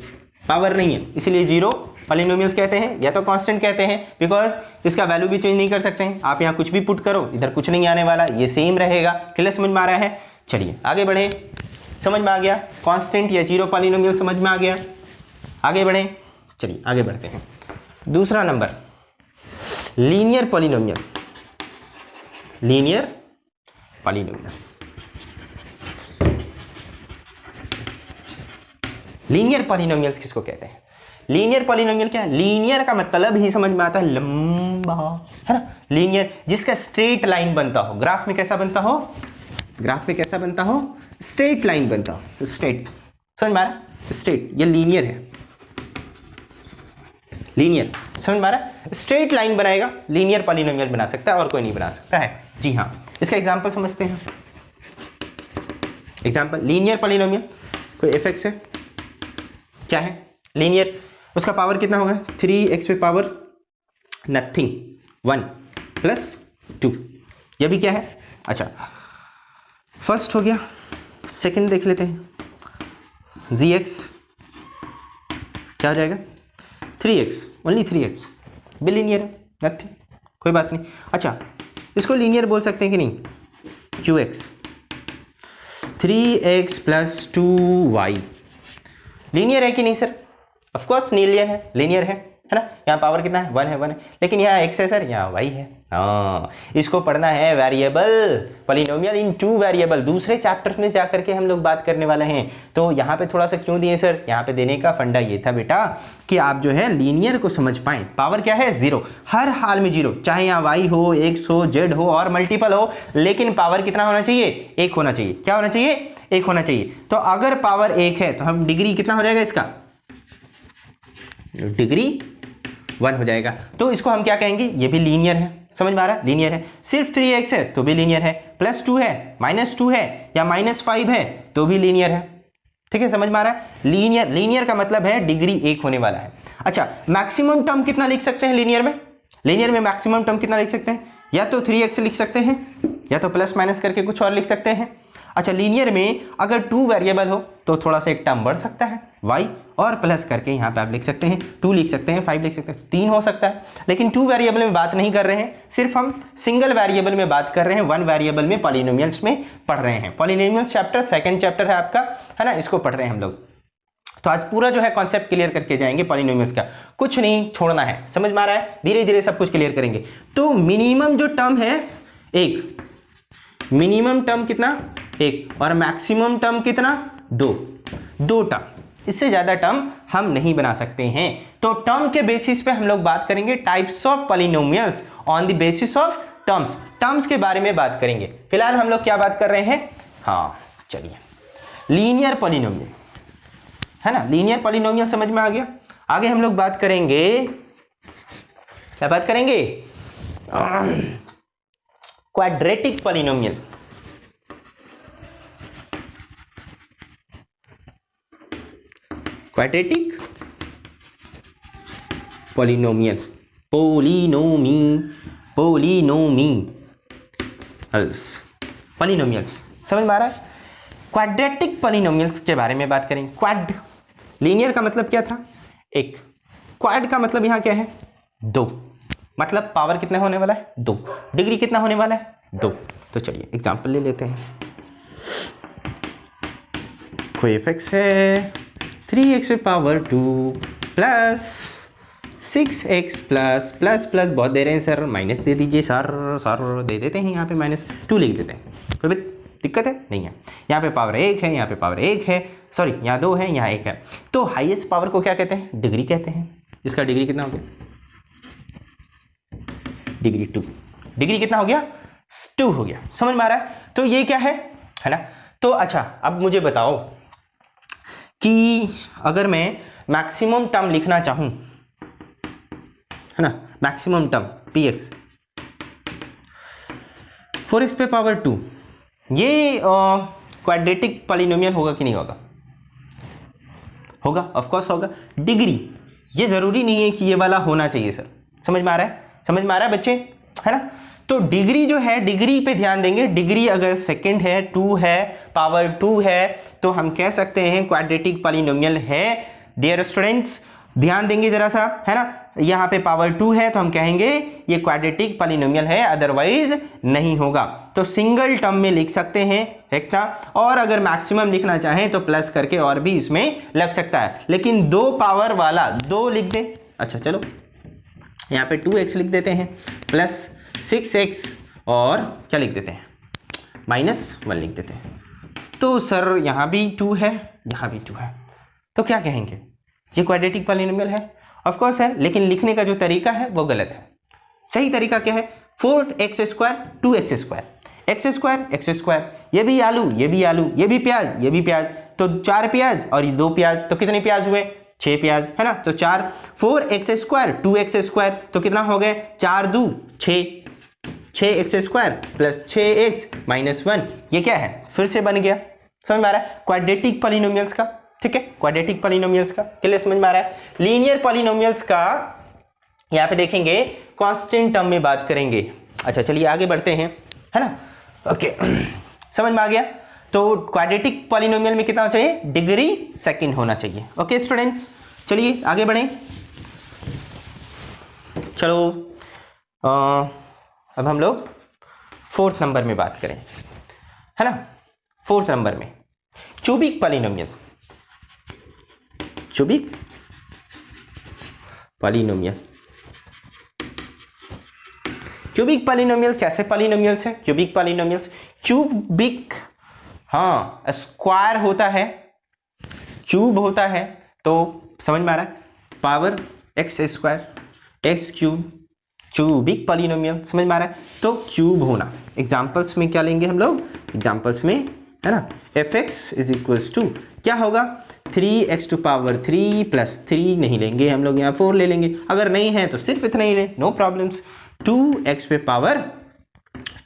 पावर नहीं है, इसलिए 0 पॉलिनोमियल्स कहते हैं या तो कांस्टेंट कहते हैं, बिकॉज इसका वैल्यू भी चेंज नहीं कर सकते हैं। आप यहाँ कुछ भी पुट करो, इधर कुछ नहीं आने वाला, ये सेम रहेगा। क्लियर? समझ में आ रहा है? चलिए आगे बढ़े। समझ में आ गया? कांस्टेंट या 0 पॉलिनोमियल समझ में आ गया। आगे बढ़े, चलिए आगे बढ़ते हैं। दूसरा number linear polynomial. Linear polynomial, linear polynomials किसको कहते हैं? लीनियर पॉलिनोमियल क्या है? लीनियर का मतलब ही समझ में आता है लंबा, है ना। लीनियर जिसका स्ट्रेट लाइन बनता हो। ग्राफ में कैसा बनता हो? ग्राफ में कैसा बनता हो? स्ट्रेट लाइन बनता हो। स्ट्रेट, समझ में आ रहा है? स्ट्रेट, ये लीनियर है। लीनियर, समझ में आ रहा है? स्ट्रेट लाइन बनाएगा, लीनियर पॉलिनोमियल बना सकता है और कोई नहीं बना सकता है। जी हाँ, इसका एग्जांपल समझते हैं। एग्जांपल लीनियर पॉलिनोमियल, कोई fx है, क्या है? लीनियर, उसका पावर कितना होगा? 3x पे पावर नथिंग 1 प्लस 2। ये भी क्या है? अच्छा फर्स्ट हो गया, सेकंड देख लेते हैं। gx क्या हो जाएगा? 3x, ओनली 3x, भी लीनियर है, नथिंग, कोई बात नहीं। अच्छा इसको लीनियर बोल सकते हैं कि नहीं? qx 3x plus 2y linear है कि नहीं सर? ऑफ कोर्स लीनियर है, लीनियर है ना। यहाँ पावर कितना है? 1 है, 1 है, लेकिन यहाँ x है सर, यहाँ y है। हाँ, इसको पढ़ना है वेरिएबल पॉलिनोमियल इन 2 वेरिएबल। दूसरे चैप्टर में जाकर के हम लोग बात करने वाले हैं। तो यहाँ पे थोड़ा सा क्यों दिए सर? यहाँ पे देने का फंडा ये था बेटा कि आप जो है लीनियर को समझ पाएं। पावर क्या है? 0, हर हाल में 0, चाहे यहाँ y हो, x हो, z हो और मल्टीपल हो, लेकिन पावर कितना होना चाहिए? 1 होना चाहिए। क्या होना चाहिए? 1 होना चाहिए। तो अगर पावर 1 है तो हम डिग्री कितना हो जाएगा इसका? डिग्री 1 हो जाएगा। तो इसको हम क्या कहेंगे? ये भी लीनियर है। समझ में आ रहा है? लीनियर है। सिर्फ 3x है तो भी लीनियर है, प्लस 2 है, -2 है या -5 है तो भी लीनियर है। ठीक है, समझ में आ रहा है? लीनियर, लीनियर का मतलब है डिग्री 1 होने वाला है। अच्छा मैक्सिमम टर्म कितना लिख सकते हैं लीनियर में? लीनियर में मैक्सिमम टर्म कितना लिख सकते हैं? या तो 3x लिख सकते हैं या तो प्लस माइनस करके कुछ और लिख सकते हैं। अच्छा लीनियर में अगर 2 वेरिएबल हो तो थोड़ा सा एक टर्म बढ़ सकता है y, और प्लस करके यहाँ पे आप लिख सकते हैं 2 लिख सकते हैं, 5 लिख सकते हैं, 3 हो सकता है। लेकिन 2 वेरिएबल में बात नहीं कर रहे हैं, सिर्फ हम सिंगल वेरिएबल में बात कर रहे हैं। 1 वेरिएबल में पॉलिनोमियल्स में पढ़ रहे हैं। पॉलिनोमियल्स चैप्टर सेकंड चैप्टर है आपका, है ना, इसको पढ़ रहे हैं हम लोग। तो आज पूरा जो है कॉन्सेप्ट क्लियर करके जाएंगे पॉलिनोमियल्स का, कुछ नहीं छोड़ना है। समझ में आ रहा है? धीरे धीरे सब कुछ क्लियर करेंगे। तो मिनिमम जो टर्म है 1, मिनिमम टर्म कितना? 1, और मैक्सिमम टर्म कितना? 2 टर्म, इससे ज्यादा टर्म हम नहीं बना सकते हैं। तो टर्म के बेसिस पे हम लोग बात करेंगे types of polynomials on the basis of terms. Terms के बारे में बात करेंगे। फिलहाल हम लोग क्या बात कर रहे हैं? हाँ चलिए, लीनियर पॉलिनोमियल, है ना। लीनियर पॉलिनोमियल समझ में आ गया। आगे हम लोग बात करेंगे, क्या बात करेंगे? Quadratic polynomial. Quadratic polynomial, polynomial, polynomial, polynomials समझ में आ रहा है। क्वाड्रेटिक पॉलिनोमियल्स के बारे में बात करें। क्वाड, लीनियर का मतलब क्या था? एक। क्वाड का मतलब यहां क्या है? दो। मतलब पावर कितना होने वाला है? दो। डिग्री कितना होने वाला है? दो। तो चलिए एग्जांपल ले लेते हैं। कोई fx है 3x पे power 2 plus 6x plus plus plus, बहुत दे रहे हैं सर, माइनस दे दीजिए सर दे देते हैं, यहाँ पे -2 लिख देते हैं। कोई दिक्कत है? नहीं है। यहाँ पे पावर 1 है, यहाँ पे पावर 1 है, सॉरी यहाँ 2 है, यहाँ 1 है। तो हाईएस्ट पावर को क्या कहते हैं? डिग्री कहते हैं। इसका डिग्री कितना हो गया? डिग्री 2। डिग्री कितना हो गया? 2 हो गया। समझ में आ रहा है? तो ये क्या है ना? तो अच्छा, अब मुझे बताओ कि अगर मैं मैक्सिमम टर्म लिखना चाहूं, है ना, मैक्सिमम टर्म px 4x पे पावर 2, ये क्वाड्रेटिक पॉलिनोमियल होगा कि नहीं होगा? होगा, ऑफ कोर्स होगा। डिग्री, ये जरूरी नहीं है कि ये वाला होना चाहिए सर। समझ में आ रहा है? समझ में आ रहा है बच्चे, है ना? तो डिग्री जो है, डिग्री पे ध्यान देंगे। डिग्री अगर सेकंड है, 2 है, पावर 2 है, तो हम कह सकते हैं क्वाड्रेटिक पॉलिनोमियल है। डियर स्टूडेंट्स ध्यान देंगे जरा सा, है ना? यहाँ पे पावर 2 है तो हम कहेंगे ये क्वाड्रेटिक पॉलिनोमियल है, अदरवाइज नहीं होगा। तो सिंगल टर्म में लिख सकते हैं इतना, और अगर मैक्सिमम लिखना चाहें तो प्लस करके और भी इसमें लग सकता है, लेकिन 2 पावर वाला 2 लिख दें। अच्छा चलो, यहाँ पे 2x लिख देते हैं प्लस 6x और क्या लिख देते हैं? -1 लिख देते हैं। तो सर यहाँ भी 2 है, यहाँ भी 2 है, तो क्या कहेंगे? ये क्वाड्रेटिक पॉलिनोमियल है? ऑफ कोर्स है, लेकिन लिखने का जो तरीका है वो गलत है। सही तरीका क्या है? 4x², 2x², x², ये भी आलू, ये भी आलू, ये भी प्याज, ये भी प्याज, तो 4 प्याज और ये 2 प्याज, तो कितने प्याज हुए? 6 प्याज, है ना? तो 4x², 2x², तो कितना हो गए? 4 2 6, 6x² प्लस 6x -1, ये क्या है? फिर से बन गया। समझ में आ रहा है? क्वाड्रेटिक पॉलिनोमियल्स का, ठीक है, क्वाड्रेटिक पॉलिनोमियल्स का क्लियर समझ में आ रहा है। लीनियर पॉलिनोमियल्स का यहाँ पे देखेंगे, कांस्टेंट टर्म में बात करेंगे। अच्छा चलिए आगे बढ़ते हैं, है ना? ओके समझ में आ गया। तो क्वाड्रेटिक पॉलिनोमियल में कितना चाहिए? डिग्री सेकंड होना चाहिए। ओके स्टूडेंट्स, चलिए आगे बढ़ें। चलो अब हम लोग 4th नंबर में बात करें, है ना? 4th नंबर में cubic polynomial. Cubic polynomial, cubic polynomial कैसे पॉलिनोमियल्स है? क्यूबिक पॉलिनोमियल्स, क्यूबिक, हाँ स्क्वायर होता है, क्यूब होता है, तो समझ में आ रहा है? Power x², x3, cubic polynomial, समझ में आ रहा है? तो क्यूब होना। एग्जांपल्स में क्या लेंगे हम लोग? एग्जांपल्स में, है ना, fx = क्या होगा? 3x³ प्लस 3 नहीं लेंगे हम लोग, यहाँ 4 ले लेंगे। अगर नहीं है तो सिर्फ इतना ही ले, नो प्रॉब्लम्स। 2x पे power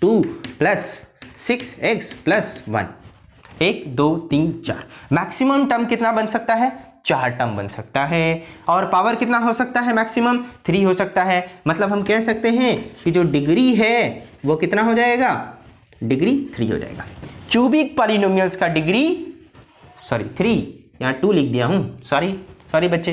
2 plus 6x plus 1, 1 2 3 4। Maximum term कितना बन सकता है? 4 टर्म बन सकता है। और पावर कितना हो सकता है? मैक्सिमम 3 हो सकता है। मतलब हम कह सकते हैं कि जो डिग्री है वो कितना हो जाएगा? डिग्री 3 हो जाएगा। क्यूबिक पॉलिनोमियल्स का डिग्री, सॉरी 3, यहाँ 2 लिख दिया हूं, सॉरी बच्चे,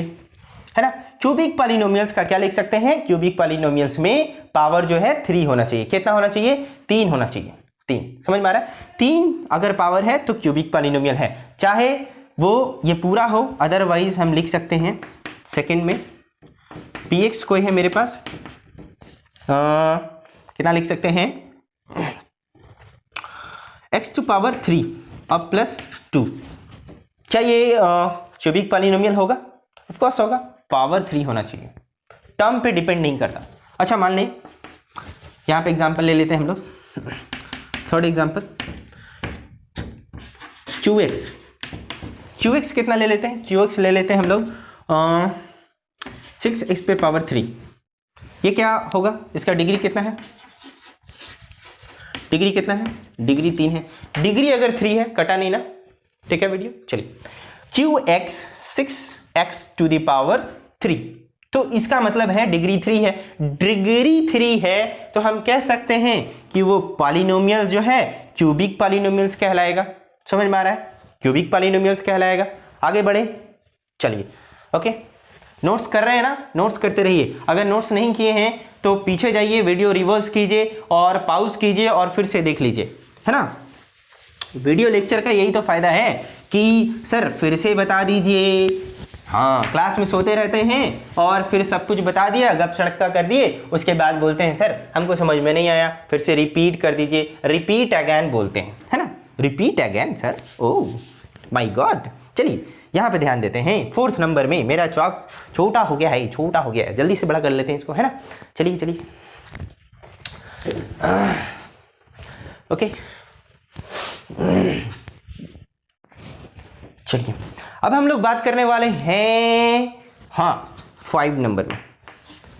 है ना? क्यूबिक पॉलिनोमियल्स का क्या लिख सकते हैं? क्यूबिक पॉलिनोमियल्स में पावर जो है 3 होना चाहिए। कितना होना चाहिए? 3 होना चाहिए। 3, समझ में आ रहा है? 3 अगर पावर है तो क्यूबिक पॉलिनोमियल है, चाहे वो ये पूरा हो, अदरवाइज हम लिख सकते हैं सेकंड में px कोई है मेरे पास, कितना लिख सकते हैं? x³ और प्लस 2। क्या ये क्यूबिक पॉलिनोमियल होगा? ऑफ कोर्स होगा। पावर 3 होना चाहिए, टर्म पे डिपेंड नहीं करता। अच्छा मान लें, यहाँ पे एग्जांपल ले लेते हैं हम लोग, थर्ड एग्जांपल, QX कितना ले लेते हैं? QX ले लेते हैं हम लोग 6x पे पावर 3। ये क्या होगा? इसका डिग्री कितना है? डिग्री कितना है? डिग्री 3 है। डिग्री अगर 3 है, कटा नहीं ना, ठीक है वीडियो। चलिए, QX 6x⁻³ तो इसका मतलब है डिग्री 3 है। डिग्री 3 है तो हम कह सकते हैं कि वो पॉलिनोमियल जो है क्यूबिक पॉलिनोमियल्स कहलाएगा। समझ में आ रहा है? क्यूबिक पॉलिनोमियल्स कहलाएगा। आगे बढ़े, चलिए। ओके, नोट्स कर रहे हैं ना? नोट्स करते रहिए। अगर नोट्स नहीं किए हैं तो पीछे जाइए, वीडियो रिवर्स कीजिए और पॉज कीजिए और फिर से देख लीजिए, है ना। वीडियो लेक्चर का यही तो फायदा है कि सर फिर से बता दीजिए। हाँ, क्लास में सोते रहते हैं और फिर सब कुछ बता दिया, गप सड़क्का कर दिए, उसके बाद बोलते हैं सर हमको समझ में नहीं आया, फिर से रिपीट कर दीजिए। रिपीट अगेन बोलते हैं, है ना। Repeat again sir, oh my God. चलिए यहाँ पे ध्यान देते हैं। 4th नंबर में मेरा चौक छोटा हो गया है, छोटा हो गया है, जल्दी से बड़ा कर लेते हैं इसको, है ना। चलिए चलिए, ओके। चलिए अब हम लोग बात करने वाले हैं, हाँ 5 नंबर में।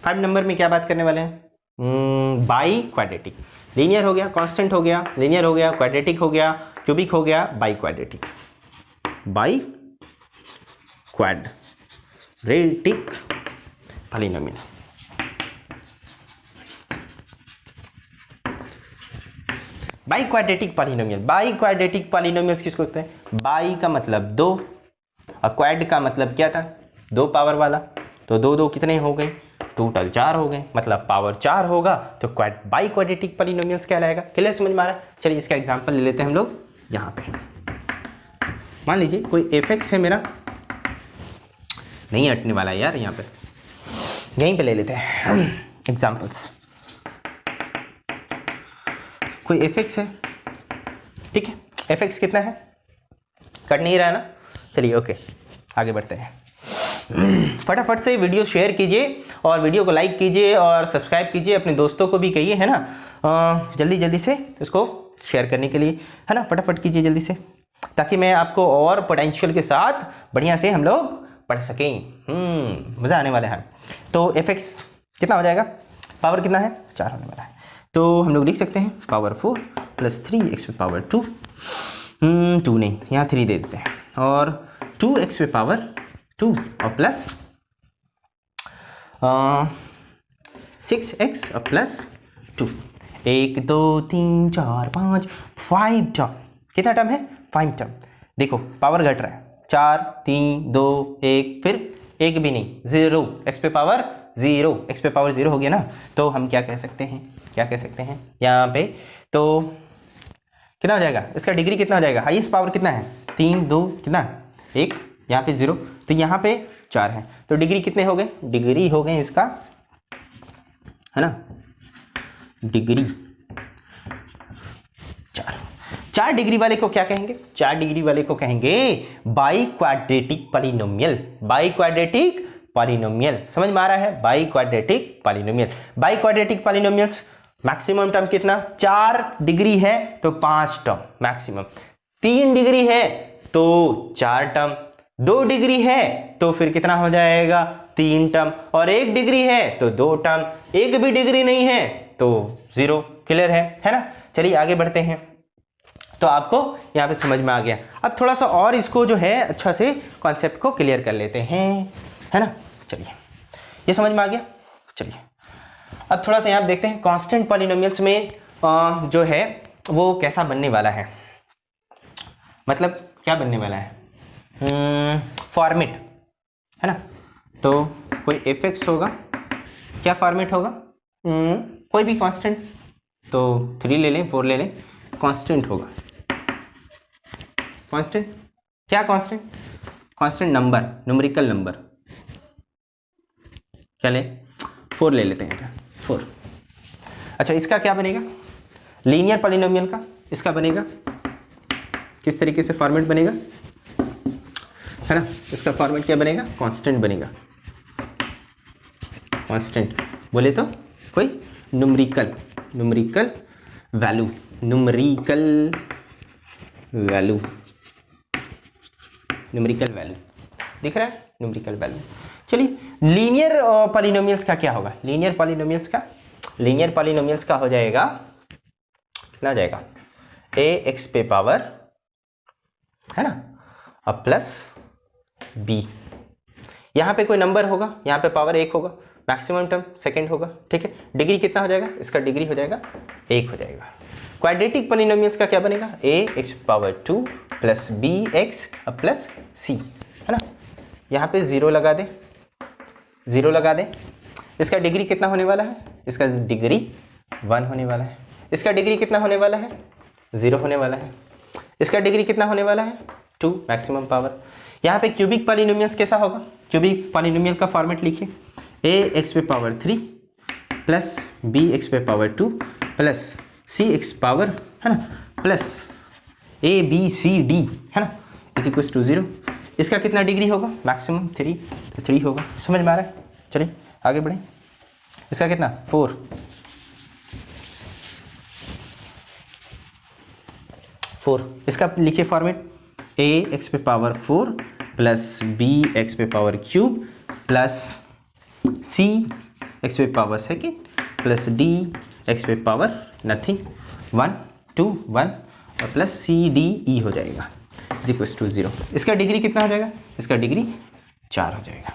5 नंबर में क्या बात करने वाले हैं? By quadratic. लीनियर हो गया, कांस्टेंट हो गया, लीनियर हो गया, क्वाड्रेटिक हो गया, क्यूबिक हो गया, by quadratic. By quadratic polynomial. By quadratic polynomial. By quadratic polynomials किसको कहते हैं? बाई का मतलब 2 और क्वाड का मतलब क्या था? 2 पावर वाला। तो 2 2 कितने हो गए? टोटल 4 हो गए, मतलब पावर 4 होगा तो क्वाड बाई क्वाड्रेटिक पॉलिनोमियल्स कहलाएगा। क्लियर, समझ में आ रहा है? चलिए इसका एग्जांपल ले लेते हैं हम लोग। यहाँ पे मान लीजिए कोई एफ(x) है मेरा, नहीं हटने वाला है यार, यहाँ पे यहीं पे ले लेते हैं एग्जाम्पल्स। कोई एफ(x) है, ठीक है। एफ(x) कितना है? कट नहीं रहा है ना? चलिए ओके, आगे बढ़ते हैं। फटाफट से वीडियो शेयर कीजिए और वीडियो को लाइक कीजिए और सब्सक्राइब कीजिए, अपने दोस्तों को भी कहिए, है ना। जल्दी जल्दी से उसको शेयर करने के लिए, है ना। फटाफट कीजिए जल्दी से, ताकि मैं आपको और पोटेंशियल के साथ बढ़िया से हम लोग पढ़ सकें। मज़ा आने वाला है। तो एफ(x) कितना हो जाएगा? पावर कितना है? 4 होने वाला है। तो हम लोग लिख सकते हैं पावर 4 + 3x पे पावर 2। 2 नहीं, यहाँ 3 दे देते हैं, और 2x पे पावर 2 और प्लस 6x और प्लस 2। 1 2 3 4 5 5 टर्म। कितना टर्म है? 5 टर्म। देखो पावर घट रहा है, 4 3 2 1, फिर 1 भी नहीं, 0, x पे पावर 0, x पे पावर 0 हो गया ना। तो हम क्या कह सकते हैं? क्या कह सकते हैं यहाँ पे? तो कितना हो जाएगा? इसका डिग्री कितना हो जाएगा? हाईएस्ट पावर कितना है? 3 2 कितना? 1, यहाँ पे 0, तो यहाँ पे 4 है, तो डिग्री कितने हो गए? डिग्री हो गए इसका, है ना, डिग्री 4। 4 डिग्री वाले को क्या कहेंगे? 4 डिग्री वाले को कहेंगे by quadratic polynomial. By quadratic polynomial, समझ में आ रहा है? By quadratic polynomial. By quadratic polynomials maximum term कितना? 4 डिग्री है तो 5 टर्म मैक्सिमम। 3 डिग्री है तो 4 टर्म। 2 डिग्री है तो फिर कितना हो जाएगा? 3 टर्म। और 1 डिग्री है तो 2 टर्म। 1 भी डिग्री नहीं है तो 0। क्लियर है ना। चलिए आगे बढ़ते हैं। तो आपको यहाँ पे समझ में आ गया। अब थोड़ा सा और इसको जो है अच्छा से कॉन्सेप्ट को क्लियर कर लेते हैं, है ना। चलिए, ये समझ में आ गया। चलिए अब थोड़ा सा यहाँ देखते हैं कांस्टेंट पॉलिनोमियल्स में जो है वो कैसा बनने वाला है, मतलब क्या बनने वाला है? फॉर्मेट, है ना। तो कोई एफ(x) होगा, क्या फॉर्मेट होगा? कोई भी कांस्टेंट, तो 3 ले लें, 4 ले लें, कांस्टेंट होगा। कांस्टेंट क्या? Constant constant number, numerical number. क्या ले? 4 ले लेते हैं, 4। अच्छा, इसका क्या बनेगा? लीनियर पॉलिनोमियल का इसका बनेगा किस तरीके से फॉर्मेट बनेगा, है ना। इसका फॉर्मेट क्या बनेगा? कांस्टेंट बनेगा। कांस्टेंट बोले तो कोई न्यूमेरिकल वैल्यू, न्यूमेरिकल वैल्यू दिख रहा है, न्यूमेरिकल वैल्यू। चलिए, लीनियर पॉलिनोमियल्स का क्या होगा? लीनियर पॉलिनोमियल्स का हो जाएगा, कितना हो जाएगा? ax पे पावर, है ना, अब प्लस b। यहाँ पे कोई नंबर होगा, यहाँ पे पावर 1 होगा, मैक्सिमम टर्म सेकंड होगा, ठीक है। डिग्री कितना हो जाएगा, इसका डिग्री हो जाएगा 1 हो जाएगा। क्वाड्रेटिक पॉलिनोमियल्स का क्या बनेगा, ax⁻² plus bx plus c, है ना। यहाँ पे 0 लगा दे, 0 लगा दे। इसका डिग्री कितना होने वाला है, इसका डिग्री 1 होने वाला है। इसका डिग्री कितना होने वाला है, 0 होने वाला है। इसका डिग्री कितना होने वाला है, 2 मैक्सिमम पावर। यहाँ पे क्यूबिक पॉलिनोमियल्स कैसा होगा, क्यूबिक पॉलिनोमियल का फॉर्मेट लिखिए, ax⁻³ plus bx⁻² plus cx⁻, है ना, प्लस abcd, है ना, इज इक्वल टू 0। इसका कितना डिग्री होगा, मैक्सिमम 3, तो 3 होगा। समझ में आ रहा है, चलिए आगे बढ़े। इसका कितना 4, 4। इसका लिखिए format, ax⁻4 plus bx⁻³ plus cx⁻² plus dx⁻, nothing, 1 2 1 और प्लस cde हो जाएगा इज इक्वल टू 0। इसका डिग्री कितना हो जाएगा, इसका डिग्री 4 हो जाएगा।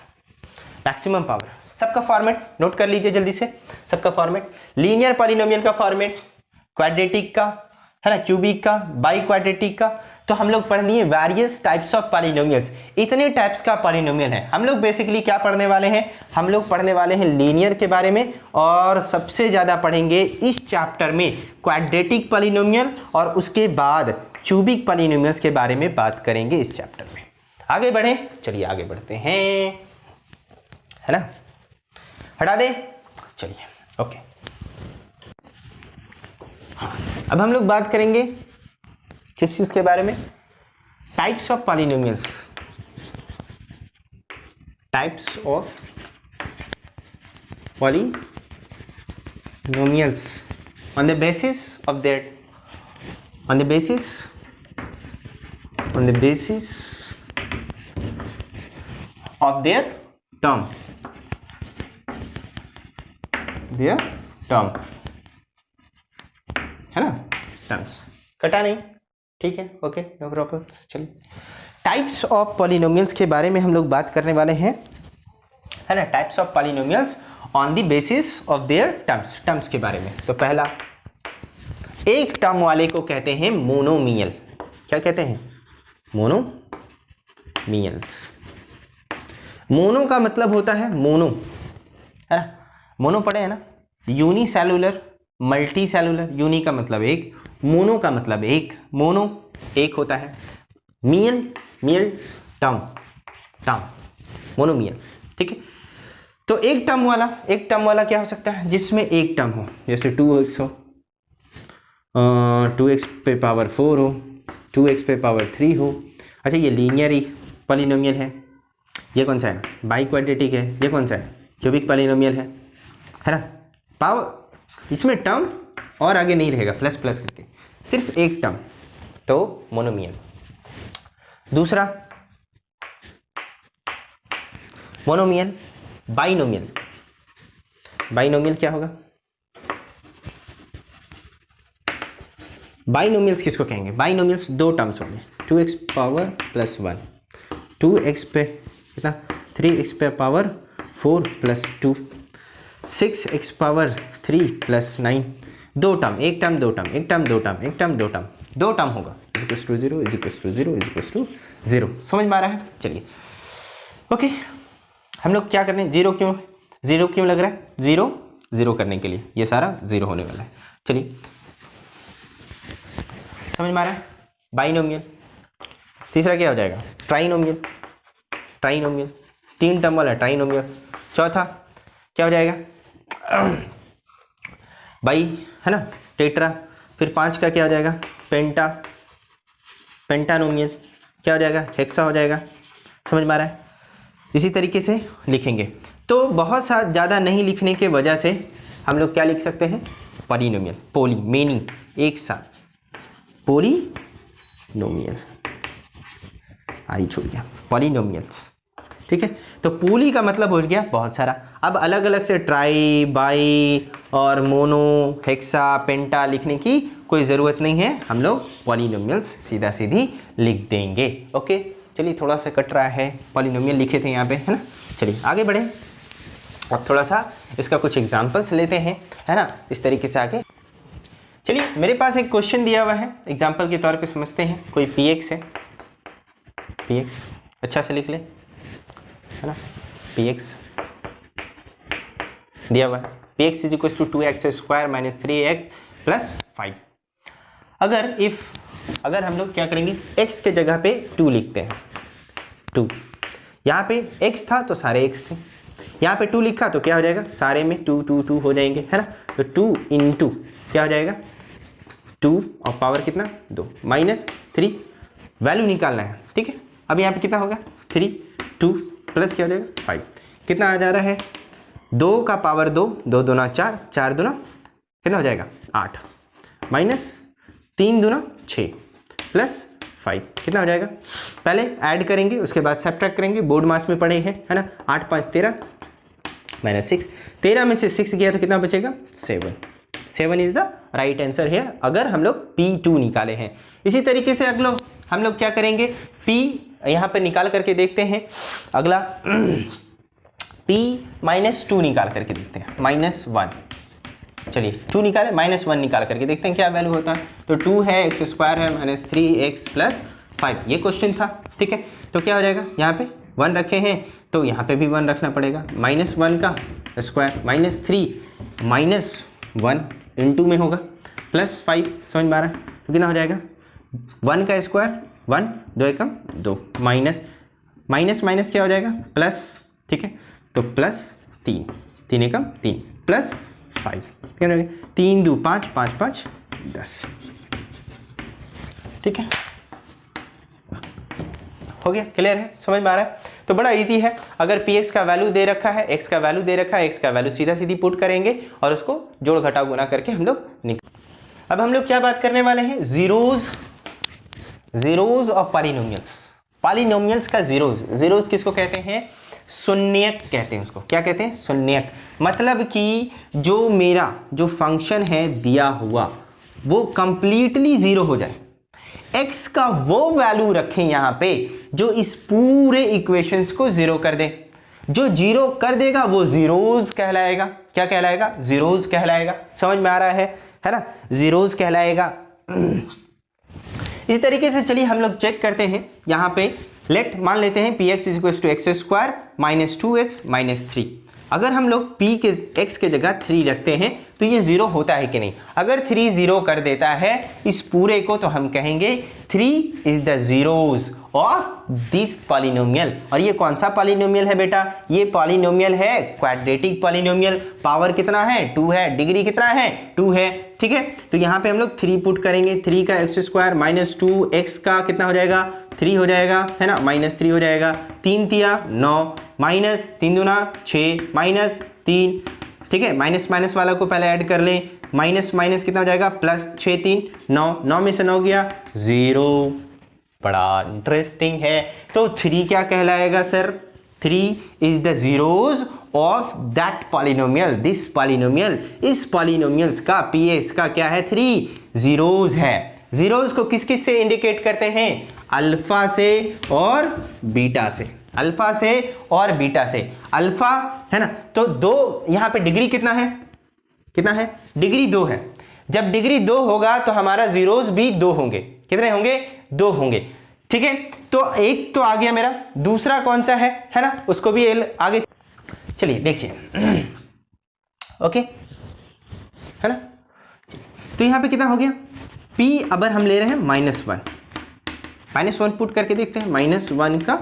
मैक्सिमम पावर, सबका फॉर्मेट नोट कर लीजिए जल्दी से, सबका फॉर्मेट। लीनियर पॉलिनोमियल का फॉर्मेट, क्वाड्रेटिक का, है ना, क्यूबिक का, बाई क्वाड्रेटिक का। तो हम लोग पढ़ लिए वेरियस टाइप्स ऑफ पॉलिनोमियल्स। इतने टाइप्स का पॉलिनोमियल है। हम लोग बेसिकली क्या पढ़ने वाले हैं, हम लोग पढ़ने वाले हैं लीनियर के बारे में, और सबसे ज्यादा पढ़ेंगे इस चैप्टर में क्वाड्रेटिक पॉलिनोमियल, और उसके बाद क्यूबिक पॉलिनोमियल्स के बारे में बात करेंगे इस चैप्टर में। आगे बढ़े, चलिए आगे बढ़ते हैं, है ना, हटा दे, चलिए ओके। अब हम लोग बात करेंगे किस चीज के बारे में, types of polynomials, types of polynomials on the basis of their, on the basis of their term, है ना, टर्म्स। कटा नहीं, ठीक है, ओके, नो प्रॉब्लम। चलिए टाइप्स ऑफ पॉलिनोमियल्स के बारे में हम लोग बात करने वाले हैं, है ना, types of polynomials on the basis of their terms, terms के बारे में। तो पहला, एक टर्म वाले को कहते हैं मोनोमियल। क्या कहते हैं, मोनोमियल्स। मोनो का मतलब होता है मोनो, है ना, मोनो पढ़े है ना, यूनिसेलुलर, मल्टी सेलुलर। यूनि का मतलब एक, मोनो का मतलब एक, मोनो एक होता है, मियल, मियल टर्म, टर्म, मोनोमियल, ठीक है। तो एक टर्म वाला क्या हो सकता है, जिसमें एक टर्म हो, जैसे 2x हो, 2x⁻4 हो, 2x⁻3 हो। अच्छा, ये लीनियर ही पॉलिनोमियल है। ये कौन सा है, बाई क्वाड्रेटिक है। ये कौन सा है, क्यूबिक पॉलिनोमियल है ना। पावर, इसमें टर्म और आगे नहीं रहेगा, प्लस प्लस करके, सिर्फ एक टर्म, तो मोनोमियल। दूसरा मोनोमियल, बाइनोमियल। बाइनोमियल क्या होगा, बाइनोमियल्स किसको कहेंगे, बाइनोमियल्स दो टर्म्स होंगे, 2x⁻+1, 2x पे कितना 3x⁻4 प्लस 2, 6x⁻3 प्लस 9, दो टर्म, एक टर्म दो टर्म, एक टर्म दो टर्म, एक टर्म दो टर्म, दो टर्म होगा, is equal to 0, is equal to 0, is equal to 0। समझ में आ रहा है, चलिए ओके। हम लोग क्या करने, जीरो क्यों लग रहा है, जीरो करने के लिए ये सारा जीरो होने वाला है। चलिए समझ में आ रहा है, बाइनोमियल। तीसरा क्या हो जाएगा, ट्राइनोमियल, ट्राइनोमियल, तीन टर्म वाला ट्राइनोमियल। चौथा क्या हो जाएगा, बाई, है ना, टेट्रा। फिर 5 का क्या हो जाएगा, पेंटा, पेंटानोमियल। क्या हो जाएगा, हेक्सा हो जाएगा। समझ में आ रहा है, इसी तरीके से लिखेंगे। तो बहुत सा ज़्यादा नहीं लिखने के वजह से हम लोग क्या लिख सकते हैं, पॉलिनोमियल, पोली, मेनी, एक साथ, पॉलिनोमियल, आई छोड़ गया, पॉलिनोमियल्स, ठीक है। तो पोली का मतलब हो गया बहुत सारा। अब अलग अलग से ट्राई, बाई और मोनो, हेक्सा, पेंटा लिखने की कोई ज़रूरत नहीं है, हम लोग पॉलिनोमियल्स सीधा सीधी लिख देंगे। ओके, चलिए थोड़ा सा कट रहा है, पॉलिनोमियल लिखे थे यहाँ पे, है ना। चलिए आगे बढ़े, अब थोड़ा सा इसका कुछ एग्जाम्पल्स लेते हैं, है ना, इस तरीके से आगे। चलिए मेरे पास एक क्वेश्चन दिया हुआ है, एग्जाम्पल के तौर पे समझते हैं। कोई px है, px अच्छा से लिख ले, है ना, px दिया हुआ है, px is equal to 2x square minus 3x plus 5। अगर हम लोग क्या करेंगे, x के जगह पे 2 लिखते हैं, 2, यहाँ पे x था तो सारे x थे, यहाँ पे 2 लिखा तो क्या हो जाएगा, सारे में 2 2 2 हो जाएंगे, है ना। तो 2 इंटू क्या हो जाएगा, 2 और पावर कितना 2 माइनस 3, वैल्यू निकालना है, ठीक है। अब यहाँ पे कितना होगा 3, 2 प्लस क्या हो जाएगा 5, कितना आ जा रहा है 2 का पावर 2, 2 दूना 4, 4 दूना कितना हो जाएगा 8, माइनस 3 दूना 6 प्लस 5 कितना हो जाएगा, पहले ऐड करेंगे उसके बाद सब्ट्रैक्ट करेंगे, बोर्ड मास में पढ़े हैं, है ना। 8 5 13 माइनस 6, 13 में से 6 गया तो कितना बचेगा 7, 7 इज द राइट आंसर है, अगर हम लोग P2 निकाले हैं। इसी तरीके से अगला हम लोग क्या करेंगे, P यहाँ पे निकाल करके देखते हैं, अगला P -2 निकाल करके देखते हैं, -1। चलिए 2 निकाले, -1 निकाल करके देखते हैं क्या वैल्यू होता है। तो 2 है, x स्क्वायर है, माइनस 3x प्लस 5, ये क्वेश्चन था, ठीक है। तो क्या हो जाएगा, यहाँ पे 1 रखे हैं तो यहाँ पे भी 1 रखना पड़ेगा, -1 का स्क्वायर माइनस 3 माइनस 1 इंटू में होगा प्लस 5, समझ में आ रहा है। तो कितना हो जाएगा 1 का स्क्वायर 1, 2 एकम 2, माइनस माइनस माइनस क्या हो जाएगा प्लस, ठीक है। तो प्लस 3, 3 एकम 3 प्लस 5, क्या हो जाएगा 3 2 5, 5 5 10, ठीक है। हो गया, क्लियर है, समझ में आ रहा है। तो बड़ा इजी है, अगर px का वैल्यू दे रखा है, x का वैल्यू दे रखा है, x का वैल्यू सीधा सीधी पुट करेंगे और उसको जोड़ घटाव गुना करके हम लोग निकाल। अब हम लोग क्या बात करने वाले हैं, जीरोज ऑफ पॉलिनोमियल्स। पॉलिनोमियल्स का जीरोज किसको कहते हैं, शून्यक कहते हैं उसको। क्या कहते हैं, शून्यक। मतलब कि जो मेरा जो फंक्शन है दिया हुआ वो कंप्लीटली जीरो हो जाए, x का वो वैल्यू रखें यहां पे जो इस पूरे इक्वेशंस को जीरो कर दे। जो जीरो कर देगा वो जीरोज कहलाएगा। क्या कहलाएगा, जीरोज कहलाएगा। समझ में आ रहा है ना, जीरोज कहलाएगा। इसी तरीके से चलिए हम लोग चेक करते हैं, यहां पे लेट मान लेते हैं px is equal to x square minus 2x minus 3। अगर हम लोग p के x के जगह 3 रखते हैं तो ये जीरो होता है कि नहीं। अगर 3 जीरो कर देता है इस पूरे को तो हम कहेंगे 3 is the zeros of this polynomial. और ये कौन सा पॉलिनोमियल है बेटा, ये पॉलिनोमियल है क्वाड्रेटिक पॉलिनोमियल। पावर कितना है 2 है, डिग्री कितना है 2 है, ठीक है। तो यहाँ पे हम लोग 3 पुट करेंगे, 3 का एक्स स्क्वायर माइनस 2 एक्स का कितना हो जाएगा 3 हो जाएगा, है ना, माइनस 3 हो जाएगा, 3 तिया 9 माइनस 3 दूना 6 माइनस 3, ठीक है। माइनस माइनस वाला को पहले ऐड कर लें, माइनस माइनस कितना हो जाएगा प्लस 6 3 9, 9 में से 9 गया 0। बड़ा इंटरेस्टिंग है। तो 3 क्या कहलाएगा sir, 3 is the zeros of that polynomial, this polynomial. इस पॉलिनोमियल्स का px का क्या है 3 जीरोज है। जीरोज को किस किस से इंडिकेट करते हैं, अल्फा से और बीटा से, अल्फा से और बीटा से। अल्फा है ना, तो 2 यहां पे डिग्री कितना है, कितना है डिग्री 2 है। जब डिग्री 2 होगा तो हमारा जीरोज भी 2 होंगे। कितने होंगे 2 होंगे, ठीक है। तो एक तो आ गया मेरा, दूसरा कौन सा है ना, उसको भी आगे चलिए देखिए ओके, है ना। तो यहां पे कितना हो गया p, अगर हम ले रहे हैं -1 पुट करके देखते हैं, -1 का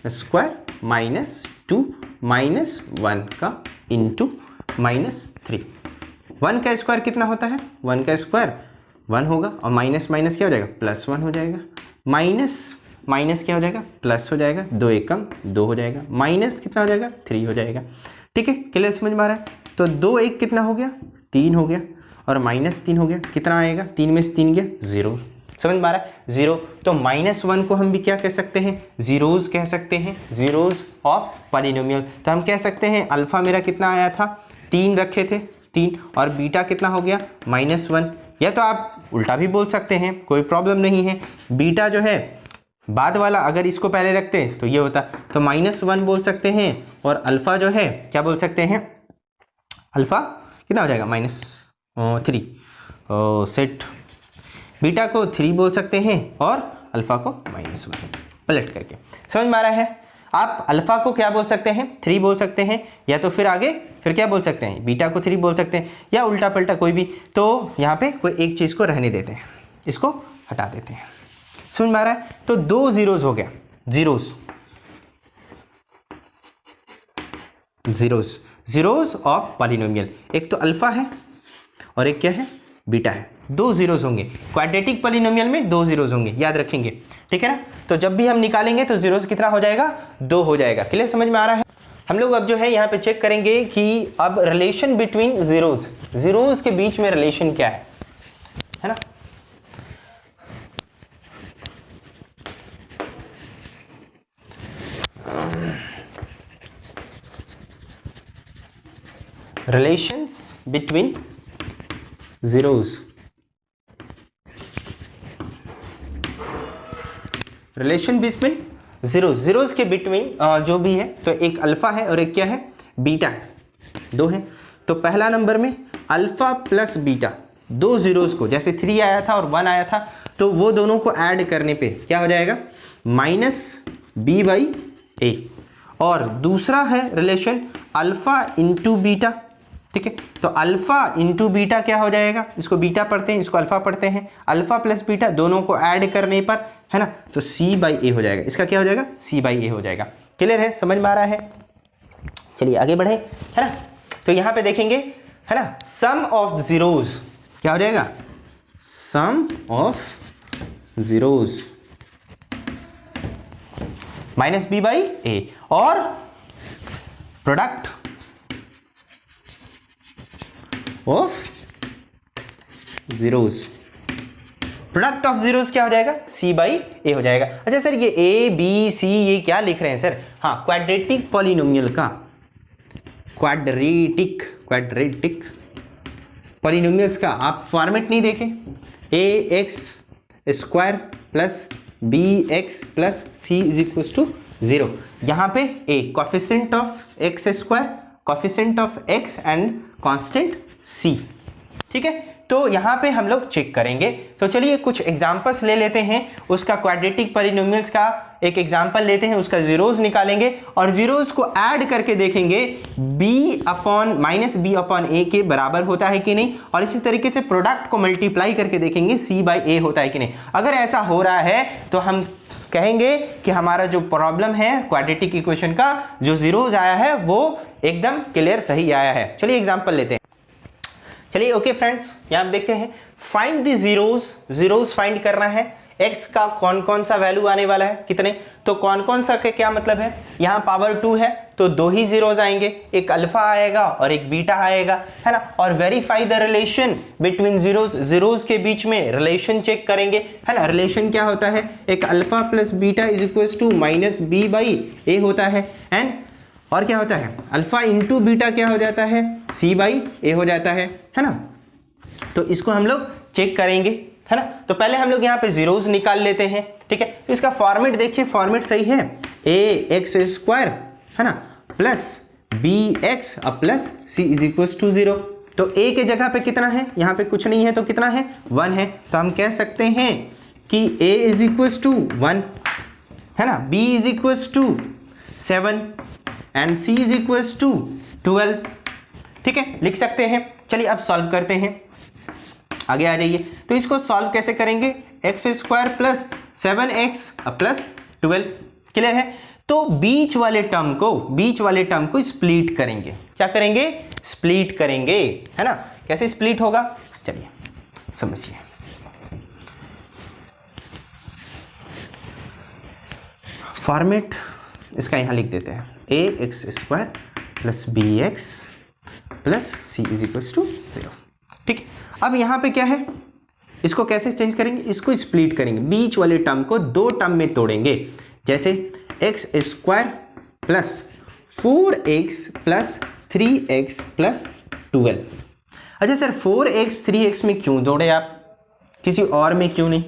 स्क्वायर माइनस 2 -1 का इंटू -3। 1 का स्क्वायर कितना होता है, 1 का स्क्वायर 1 होगा और माइनस माइनस क्या हो जाएगा +1 हो जाएगा, माइनस माइनस क्या हो जाएगा प्लस हो जाएगा, 2 एकम 2 हो जाएगा, माइनस कितना हो जाएगा 3 हो जाएगा, ठीक है। क्लियर समझ में आ रहा है। तो 2 1 कितना हो गया 3 हो गया और -3 हो गया, कितना आएगा 3 में से 3 गया 0। समझ में आ रहा है 0। तो -1 को हम भी क्या कह सकते हैं, जीरोज कह सकते हैं, जीरोज ऑफ पॉलिनोमियल। तो हम कह सकते हैं अल्फा मेरा कितना आया था 3 रखे थे 3, और बीटा कितना हो गया -1। या तो आप उल्टा भी बोल सकते हैं, कोई प्रॉब्लम नहीं है। बीटा जो है बाद वाला अगर इसको पहले रखते हैं तो ये होता, तो -1 बोल सकते हैं, और अल्फा जो है क्या बोल सकते हैं, अल्फा कितना हो जाएगा -3, सेट बीटा को 3 बोल सकते हैं और अल्फा को -1, पलट करके। समझ में आ रहा है? आप अल्फा को क्या बोल सकते हैं, 3 बोल सकते हैं, या तो फिर आगे फिर क्या बोल सकते हैं, बीटा को 3 बोल सकते हैं, या उल्टा पलटा कोई भी। तो यहाँ पे कोई एक चीज़ को रहने देते हैं, इसको हटा देते हैं। समझ में आ रहा है? तो 2 जीरोस हो गया, जीरोस ऑफ पॉलिनोमियल। एक तो अल्फा है और एक क्या है, बीटा है। 2 जीरोस होंगे क्वाड्रेटिक पॉलिनोमियल में, 2 जीरोस होंगे, याद रखेंगे, ठीक है ना। तो जब भी हम निकालेंगे तो जीरोस कितना हो जाएगा, 2 हो जाएगा। क्लियर, समझ में आ रहा है? हम लोग अब जो है यहाँ पे चेक करेंगे कि अब रिलेशन बिटवीन जीरोस के बीच में रिलेशन क्या है ना। Relations between zeros, relation between zeros के बिटवीन जो भी है, तो एक अल्फा है और एक क्या है, बीटा है, 2 है। तो पहला नंबर में अल्फा प्लस बीटा, 2 जीरोस को, जैसे 3 आया था और 1 आया था, तो वो दोनों को ऐड करने पे क्या हो जाएगा, -b/a। और दूसरा है रिलेशन अल्फा इंटू बीटा, ठीक है। तो अल्फा इंटू बीटा क्या हो जाएगा, इसको बीटा पढ़ते हैं, इसको अल्फा पढ़ते हैं, अल्फा प्लस बीटा दोनों को ऐड करने पर, है ना, तो c/a हो जाएगा। इसका क्या हो जाएगा, c/a हो जाएगा। क्लियर है, समझ में आ रहा है? चलिए आगे बढ़े, है ना। तो यहां पे देखेंगे, है ना, सम ऑफ जीरोस क्या हो जाएगा, सम ऑफ जीरोस -b/a, और product of zeros, product of zeros क्या हो जाएगा, c/a हो जाएगा। अच्छा सर, ये a b c ये क्या लिख रहे हैं सर? हाँ, क्वाड्रेटिक पॉलिनोमियल का, क्वाड्रेटिक पॉलिनोमियल्स का आप फॉर्मेट नहीं देखे, ax² plus bx plus c = 0। यहाँ पे a coefficient of x², coefficient of x and constant c, ठीक है। तो यहाँ पे हम लोग चेक करेंगे। तो चलिए कुछ एग्जांपल्स ले लेते हैं, उसका क्वाड्रेटिक पॉलिनोमियल्स का एक एग्जांपल लेते हैं, उसका जीरोस निकालेंगे और जीरोस को ऐड करके देखेंगे -b/a के बराबर होता है कि नहीं, और इसी तरीके से प्रोडक्ट को मल्टीप्लाई करके देखेंगे c/a होता है कि नहीं। अगर ऐसा हो रहा है तो हम कहेंगे कि हमारा जो प्रॉब्लम है क्वाड्रेटिक इक्वेशन का, जो जीरोस आया है वो एकदम क्लियर सही आया है। चलिए एग्जांपल लेते हैं। चलिए ओके फ्रेंड्स, यहाँ देखते हैं, फाइंड द जीरोस फाइंड करना है। x का कौन कौन सा वैल्यू आने वाला है, कितने, तो कौन कौन सा के क्या मतलब है, यहाँ पावर 2 है तो 2 ही जीरोस आएंगे, एक अल्फा आएगा और एक बीटा आएगा, है ना। और verify the relation between zeros के बीच में रिलेशन चेक करेंगे, है ना। रिलेशन क्या होता है, एक अल्फा प्लस बीटा = -b/a होता है, एंड और क्या होता है, अल्फा इंटू बीटा क्या हो जाता है, c/a हो जाता है ना। तो इसको हम लोग चेक करेंगे, है ना। तो पहले हम लोग यहाँ पे जीरोस निकाल लेते हैं, ठीक है। तो इसका फॉर्मेट देखिए, फॉर्मेट सही है, ax², है ना, प्लस bx प्लस c = 0। तो a के जगह पे कितना है, यहाँ पे कुछ नहीं है तो कितना है, 1 है। तो हम कह सकते हैं कि a = 1, है ना, b = 7 एंड c = 12, ठीक है, लिख सकते हैं। चलिए अब सॉल्व करते हैं, आगे आ जाइए। तो इसको सॉल्व कैसे करेंगे, x² plus 7x plus 12, clear है। तो बीच वाले टर्म को स्प्लिट करेंगे, क्या करेंगे, स्प्लिट करेंगे, है ना। कैसे स्प्लिट होगा, चलिए समझिए। फॉर्मेट इसका यहां लिख देते हैं, ax² plus bx plus c = 0, ठीक। अब यहां पे क्या है, इसको कैसे चेंज करेंगे, इसको स्प्लिट करेंगे, बीच वाले टर्म को 2 टर्म में तोड़ेंगे। जैसे x² plus 4x plus 3x plus 12। अच्छा सर 4x 3x में क्यों तोड़े आप, किसी और में क्यों नहीं,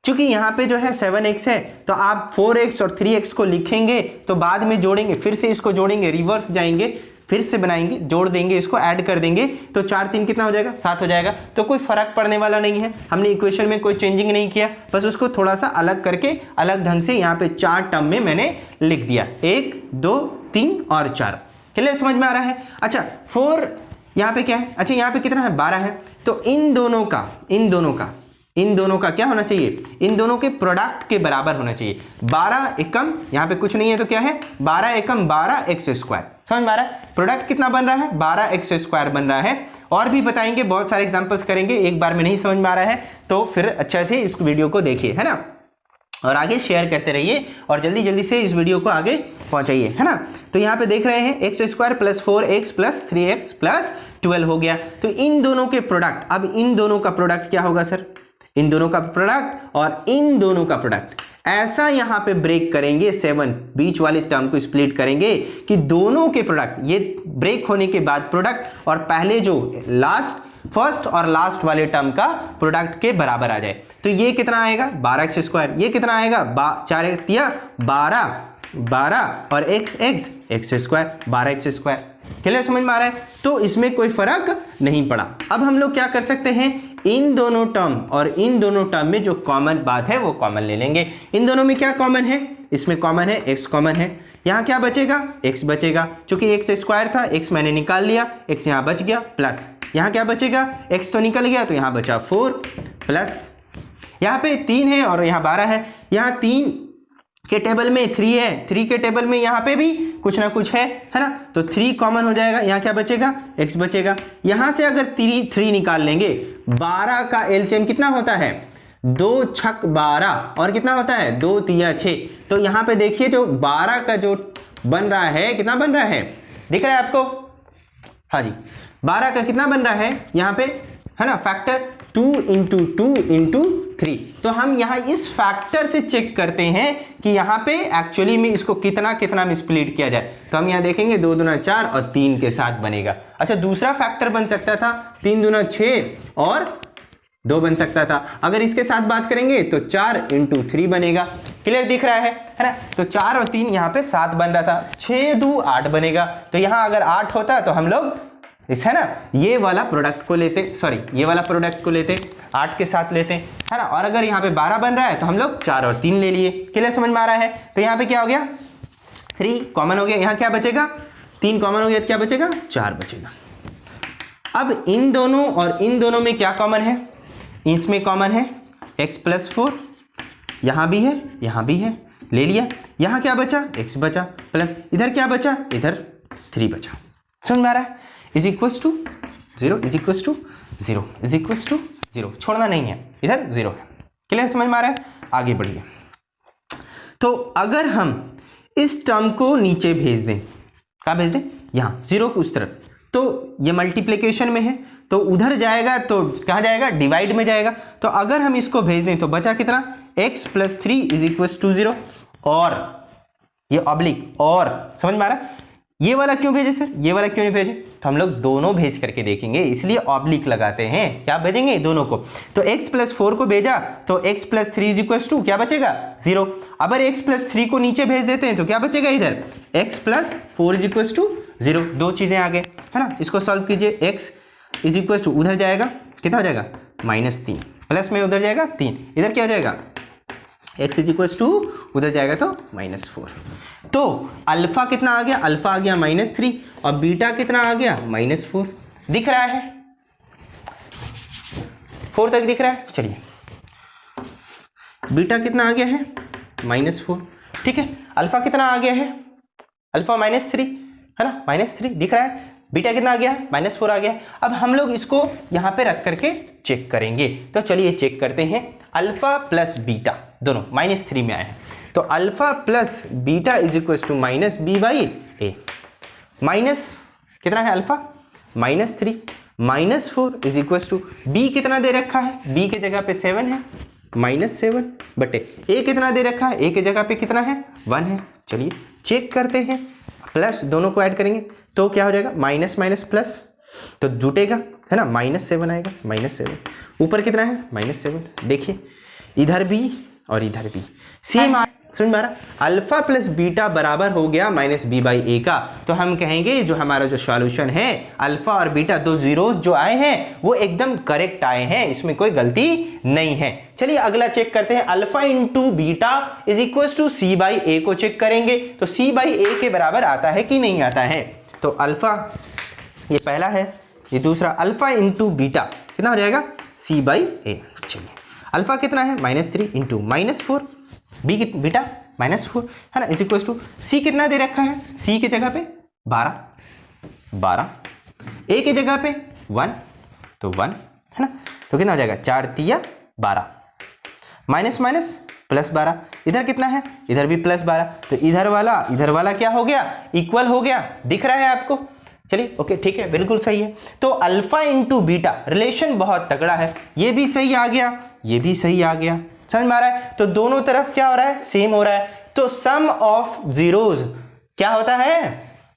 चूंकि यहाँ पे जो है 7x है तो आप 4x और 3x को लिखेंगे तो बाद में जोड़ेंगे, फिर से इसको जोड़ेंगे, रिवर्स जाएंगे, फिर से बनाएंगे, जोड़ देंगे, इसको ऐड कर देंगे तो 4 3 कितना हो जाएगा, 7 हो जाएगा। तो कोई फर्क पड़ने वाला नहीं है, हमने इक्वेशन में कोई चेंजिंग नहीं किया, बस उसको थोड़ा सा अलग करके अलग ढंग से यहाँ पे 4 टर्म में मैंने लिख दिया, 1 2 3 और 4। क्लियर, समझ में आ रहा है। अच्छा 4 यहाँ पे क्या है, अच्छा यहाँ पे कितना है, 12 है। तो इन दोनों का क्या होना चाहिए, इन दोनों के प्रोडक्ट के बराबर होना चाहिए। 12 एकम, यहाँ पे कुछ नहीं है तो क्या है, 12 एकम 12 एक्स स्क्वायर। समझ में आ रहा है, प्रोडक्ट कितना बन रहा है, 12 एक्स स्क्वायर बन रहा है। और भी बताएंगे, बहुत सारे एग्जांपल्स करेंगे, एक बार में नहीं समझ में आ रहा है तो फिर अच्छा से इस वीडियो को देखिए, है ना, और आगे शेयर करते रहिए और जल्दी जल्दी से इस वीडियो को आगे पहुंचाइए, है ना। तो यहाँ पे देख रहे हैं x square plus 4x plus 3x plus 12 हो गया। तो इन दोनों के प्रोडक्ट, अब इन दोनों का प्रोडक्ट क्या होगा सर, इन दोनों का प्रोडक्ट और इन दोनों का प्रोडक्ट, ऐसा यहां पे ब्रेक करेंगे, 7 बीच वाले टर्म को स्प्लिट करेंगे कि दोनों के प्रोडक्ट, ये ब्रेक होने के बाद प्रोडक्ट और पहले जो फर्स्ट और लास्ट वाले टर्म का प्रोडक्ट के बराबर आ जाए। तो ये कितना आएगा, 12x स्क्वायर, ये कितना आएगा, 4 तिया 12 और x square 12x square. Clear, समझ में आ रहा है। तो इसमें कोई फर्क नहीं पड़ा। अब हम लोग क्या कर सकते हैं, इन दोनों टर्म और इन दोनों टर्म में जो कॉमन बात है वो कॉमन ले लेंगे। इन दोनों में क्या कॉमन है, इसमें कॉमन है x कॉमन है, यहाँ क्या बचेगा, x बचेगा, क्योंकि x स्क्वायर था, x मैंने निकाल लिया, x यहाँ बच गया, प्लस यहाँ क्या बचेगा, x तो निकल गया तो यहाँ बचा 4 प्लस यहाँ पे 3 है और यहाँ 12 है, यहाँ 3 के टेबल में 3 है, 3 के टेबल में यहाँ पे भी कुछ ना कुछ है ना, तो 3 कॉमन हो जाएगा, यहाँ क्या बचेगा, x बचेगा। यहाँ से अगर 3 निकाल लेंगे, 12 का एलसीएम कितना होता है, 2 छक 12 और कितना होता है, 2 तिया 6। तो यहाँ पे देखिए जो 12 का जो बन रहा है, कितना बन रहा है, दिख रहा है आपको, हाँ जी, 12 का कितना बन रहा है यहाँ पे, है ना, फैक्टर 2 इंटू 2 इंटू 3। तो हम यहाँ इस फैक्टर से चेक करते हैं कि यहाँ पे एक्चुअली में इसको कितना कितना में स्प्लिट किया जाए। तो हम यहाँ देखेंगे 2 दूना 4 और 3 के साथ बनेगा। अच्छा दूसरा फैक्टर बन सकता था 3 दूना 6 और 2 बन सकता था। अगर इसके साथ बात करेंगे तो 4 इंटू 3 बनेगा। क्लियर दिख रहा है ना। तो 4 और 3 यहाँ पे 7 बन रहा था, 6 दू 8 बनेगा। तो यहाँ अगर 8 होता तो हम लोग इस, है ना, ये वाला प्रोडक्ट को लेते, सॉरी ये वाला प्रोडक्ट को लेते, 8 के साथ लेते, है ना। और अगर यहाँ पे 12 बन रहा है तो हम लोग 4 और 3 ले लिए। क्लियर समझ में आ रहा है। तो यहाँ पे क्या हो गया, 3 कॉमन हो गया, यहाँ क्या बचेगा, 3 कॉमन हो गया, क्या बचेगा, 4 बचेगा। अब इन दोनों और इन दोनों में क्या कॉमन है, इसमें कॉमन है x प्लस 4, यहाँ भी है यहाँ भी है, ले लिया। यहाँ क्या बचा, x बचा, प्लस इधर क्या बचा, इधर 3 बचा। समझ में आ रहा है। Is equals to 0 is equals to 0 is equals to 0, छोड़ना नहीं है, इधर 0 है। क्लियर समझ में आ रहा है। आगे बढ़िए। तो अगर हम इस टर्म को नीचे भेज दें, कहाँ भेज दें, यहाँ 0 को उस तरफ, तो ये मल्टीप्लिकेशन में है तो उधर जाएगा, तो कहाँ जाएगा, डिवाइड में जाएगा। तो अगर हम इसको भेज दें तो बचा कितना, x plus 3 is equals to 0, और ये ऑब्लिक, और समझ में आ रहा है। ये वाला क्यों भेजे सर, ये वाला क्यों नहीं भेजे, तो हम लोग दोनों भेज करके देखेंगे, इसलिए ऑब्लिक लगाते हैं। क्या भेजेंगे, दोनों को। तो x प्लस 4 को भेजा तो x plus 3 is equals to क्या बचेगा, 0। अगर x प्लस 3 को नीचे भेज देते हैं तो क्या बचेगा, इधर x plus 4 is equals to 0। दो चीजें आ गए, है ना। इसको सॉल्व कीजिए, x इज इक्वल्स टू, उधर जाएगा कितना हो जाएगा, -3, प्लस में उधर जाएगा 3, इधर क्या हो जाएगा, x इज इक्वल्स टू, उधर जाएगा तो -4। तो अल्फा कितना आ गया, अल्फा आ गया -3 और बीटा कितना आ गया, -4। दिख रहा है, 4 तक दिख रहा है। चलिए बीटा कितना आ गया है, -4, ठीक है। अल्फा कितना आ गया है, अल्फा -3, है ना, -3 दिख रहा है। बीटा कितना आ गया, -4 आ गया। अब हम लोग इसको यहाँ पे रख करके चेक करेंगे। तो चलिए चेक करते हैं। अल्फा प्लस बीटा दोनों -3 में आए हैं, तो alpha plus beta is equal to -b/a। Minus कितना है alpha, -3, -4 is equal to b कितना दे रखा है, b के जगह पे 7 है, -7 बटे a कितना दे रखा है, a के जगह पे कितना है, 1 है। चलिए चेक करते हैं। प्लस दोनों को ऐड करेंगे तो क्या हो जाएगा, माइनस माइनस प्लस, तो जुटेगा, है ना, -7 आएगा, -7। ऊपर कितना है, -7। देखिए इधर भी और इधर भी सेम समझ में आ रहा। अल्फा प्लस बीटा बराबर हो गया माइनस बी बाई ए का। तो हम कहेंगे जो हमारा जो सॉल्यूशन है अल्फा और बीटा दो जीरोस जो आए हैं वो एकदम करेक्ट आए हैं, इसमें कोई गलती नहीं है। चलिए अगला चेक करते हैं, alpha into beta is equal to c by a को चेक करेंगे। तो सी बाई ए के बराबर आता है कि नहीं आता है। तो अल्फा ये पहला है, ये दूसरा अल्फा इंटू बीटा कितना हो जाएगा सी बाई ए। चलिए अल्फा कितना है -3 इंटू -4 बीटा -4 है ना, इज इक्वल टू सी कितना दे रखा है, सी की जगह पे 12 ए की जगह पे 1 तो 1 है ना, तो कितना हो जाएगा 4 तिया 12 माइनस माइनस प्लस 12, इधर कितना है इधर भी प्लस 12, तो इधर वाला क्या हो गया इक्वल हो गया, दिख रहा है आपको। चलिए ओके ठीक है बिल्कुल सही है। तो अल्फा इंटू बीटा रिलेशन बहुत तगड़ा है, ये भी सही आ गया ये भी सही आ गया, समझ में आ रहा है। तो दोनों तरफ क्या हो रहा है सेम हो रहा है। तो सम ऑफ जीरोज क्या होता है,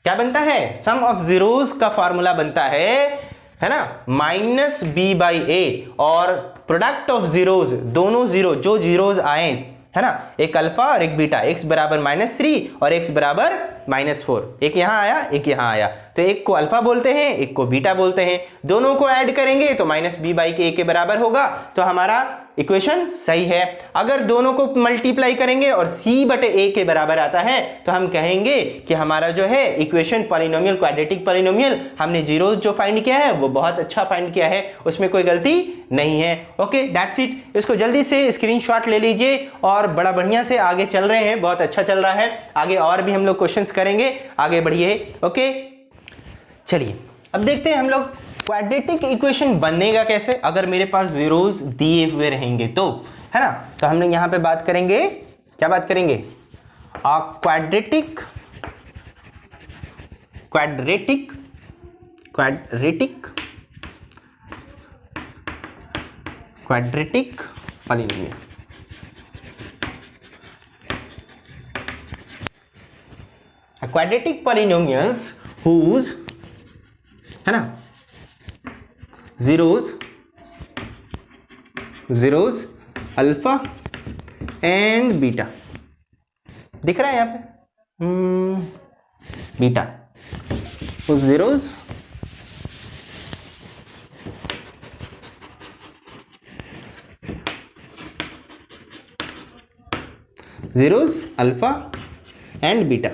क्या बनता है, सम ऑफ जीरोज का फॉर्मूला बनता है ना माइनस बी बाई ए, और प्रोडक्ट ऑफ जीरोज दोनों जीरो जो जीरोज आए है ना, एक अल्फा और एक बीटा, x बराबर -3 और x बराबर -4, एक यहां आया एक यहां आया, तो एक को अल्फा बोलते हैं एक को बीटा बोलते हैं, दोनों को ऐड करेंगे तो माइनस बी बाई के बराबर होगा, तो हमारा इक्वेशन सही है। अगर दोनों को मल्टीप्लाई करेंगे और c बटे a के बराबर आता है तो हम कहेंगे कि हमारा जो है इक्वेशन पॉलिनोमियल क्वाड्रेटिक पॉलिनोमियल, हमने जीरोस जो फाइंड किया है वो बहुत अच्छा फाइंड किया है, उसमें कोई गलती नहीं है। ओके दैट्स इट, इसको जल्दी से स्क्रीनशॉट ले लीजिए और बड़ा बढ़िया से आगे चल रहे हैं, बहुत अच्छा चल रहा है, आगे और भी हम लोग क्वेश्चंस करेंगे, आगे बढ़िए। ओके चलिए अब देखते हैं हम लोग क्वाड्रेटिक इक्वेशन बनेगा कैसे अगर मेरे पास जीरोस दिए हुए रहेंगे तो, है ना। तो हम लोग यहां पे बात करेंगे, क्या बात करेंगे, quadratic polynomial. Quadratic polynomials whose है ना जीरोस अल्फा एंड बीटा, दिख रहा है यहाँ पे बीटा, उस zeros alpha and beta,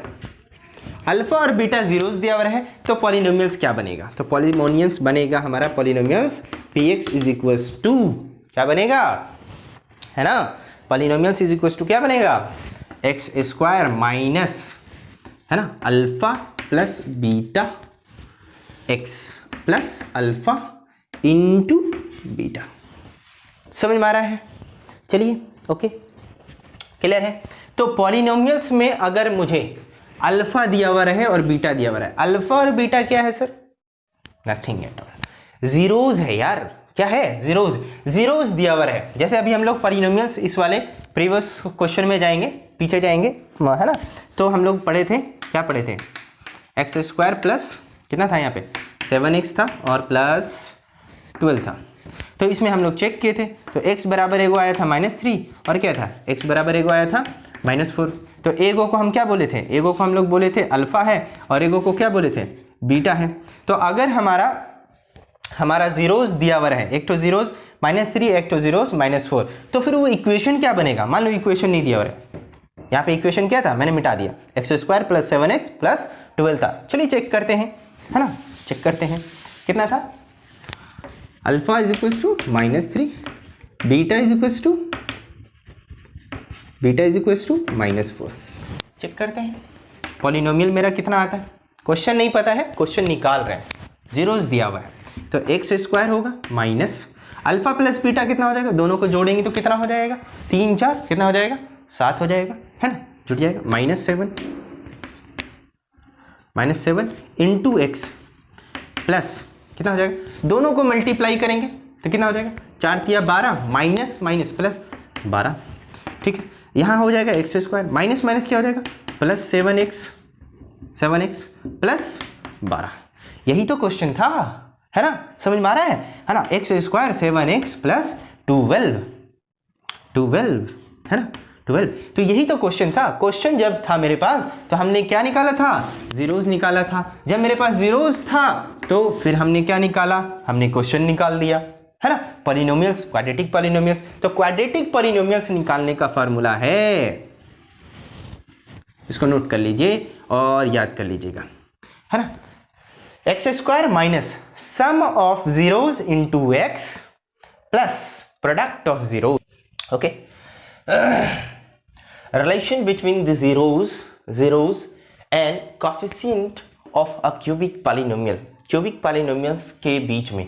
alpha और बीटा जीरोस दिया हुआ है, तो पॉलिनोमियल्स क्या बनेगा, तो पॉलिनोमियल्स बनेगा हमारा polynomials px is equals to क्या बनेगा, है ना, पॉलिनोमियल्स इज इक्वल्स टू क्या बनेगा एक्स स्क्वायर माइनस है ना alpha plus beta x plus alpha into beta. समझ में आ रहा है। चलिए ओके क्लियर है। तो पॉलिनोमियल्स में अगर मुझे अल्फा दिया हुआ है और बीटा दिया हुआ है, अल्फा और बीटा क्या है sir, nothing at all, zeros है यार, क्या है जीरोस, जीरोस दिया हुआ है। जैसे अभी हम लोग पॉलिनोमियल्स इस वाले प्रीवियस क्वेश्चन में जाएंगे, पीछे जाएंगे है ना, तो हम लोग पढ़े थे, क्या पढ़े थे, एक्स स्क्वायर प्लस कितना था यहाँ पे 7x था और प्लस 12 था, तो इसमें हम लोग चेक किए थे, तो x बराबर एगो आया था -3 और क्या था x बराबर एगो आया था -4, तो एगो को हम क्या बोले थे, एगो को हम लोग बोले थे अल्फा है और एगो को क्या बोले थे बीटा है। तो अगर हमारा जीरोस दिया हुआ है, एक तो जीरोस -3 एक तो जीरोस -4, तो फिर वो इक्वेशन क्या बनेगा, मान लो इक्वेशन नहीं दिया हुआ है, यहाँ पे इक्वेशन क्या था मैंने मिटा दिया, x square plus 7x plus 12 था। चलिए चेक करते हैं, है ना, चेक करते हैं कितना था, alpha is equal to -3, beta is equal to -4। Check करते हैं पॉलिनोमियल मेरा कितना आता है, क्वेश्चन नहीं पता है, क्वेश्चन निकाल रहे हैं, जीरोस दिया हुआ है, तो एक्स स्क्वायर होगा माइनस अल्फा प्लस बीटा कितना हो जाएगा, दोनों को जोड़ेंगे तो कितना हो जाएगा 3 4 कितना हो जाएगा 7 हो जाएगा, है ना, जुड़ जाएगा -7 इंटू एक्स प्लस कितना हो जाएगा, दोनों को मल्टीप्लाई करेंगे तो कितना हो जाएगा 4 तिया 12 माइनस माइनस प्लस 12, ठीक है, यहाँ हो जाएगा एक्स स्क्वायर माइनस माइनस क्या हो जाएगा प्लस 7x प्लस 12, यही तो क्वेश्चन था, है ना, समझ में आ रहा है ना, एक्स स्क्वायर 7x प्लस 12 12 है ना, 12। तो यही तो क्वेश्चन था। क्वेश्चन जब था मेरे पास तो हमने क्या निकाला था, जीरोस निकाला था। जब मेरे पास जीरोस था तो फिर हमने क्या निकाला, हमने क्वेश्चन निकाल दिया, है ना, पॉलिनोमियल्स, क्वाड्रेटिक पॉलिनोमियल्स। तो क्वाड्रेटिक पॉलिनोमियल्स निकालने का फॉर्मूला है, इसको नोट कर लीजिए और याद कर लीजिएगा, है ना, x square minus sum of zeros into x plus product of zero. Okay, relation between the zeros and coefficient of a cubic polynomial। Cubic polynomials के बीच में,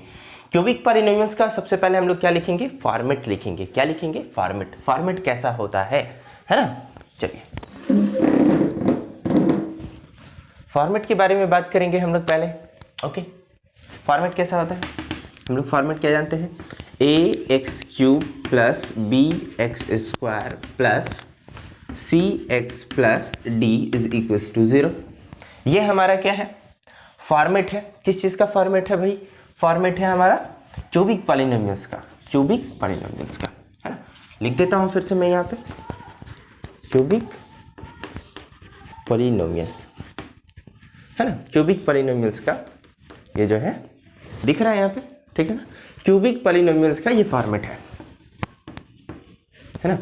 क्यूबिक पॉलिनोमियल्स का सबसे पहले हम लोग क्या लिखेंगे, फॉर्मेट लिखेंगे। क्या लिखेंगे, फॉर्मेट। फॉर्मेट कैसा होता है ना, चलिए फॉर्मेट के बारे में बात करेंगे हम लोग पहले। ओके, फॉर्मेट कैसा होता है, हम लोग फॉर्मेट क्या जानते हैं, a x cube plus b x square plus c x plus D is equal to 0। ये हमारा क्या है, फॉर्मेट है। किस चीज़ का फॉर्मेट है भाई, फॉर्मेट है हमारा क्यूबिक पॉलिनोमियल्स का, क्यूबिक पॉलिनोमियल्स का, है ना। लिख देता हूँ फिर से मैं यहाँ पे, क्यूबिक पॉलिनोमियल, है ना, क्यूबिक पॉलिनोमियल्स का ये जो है दिख रहा है यहाँ पे, ठीक है ना, क्यूबिक पॉलिनोमियल्स का ये फॉर्मेट है ना,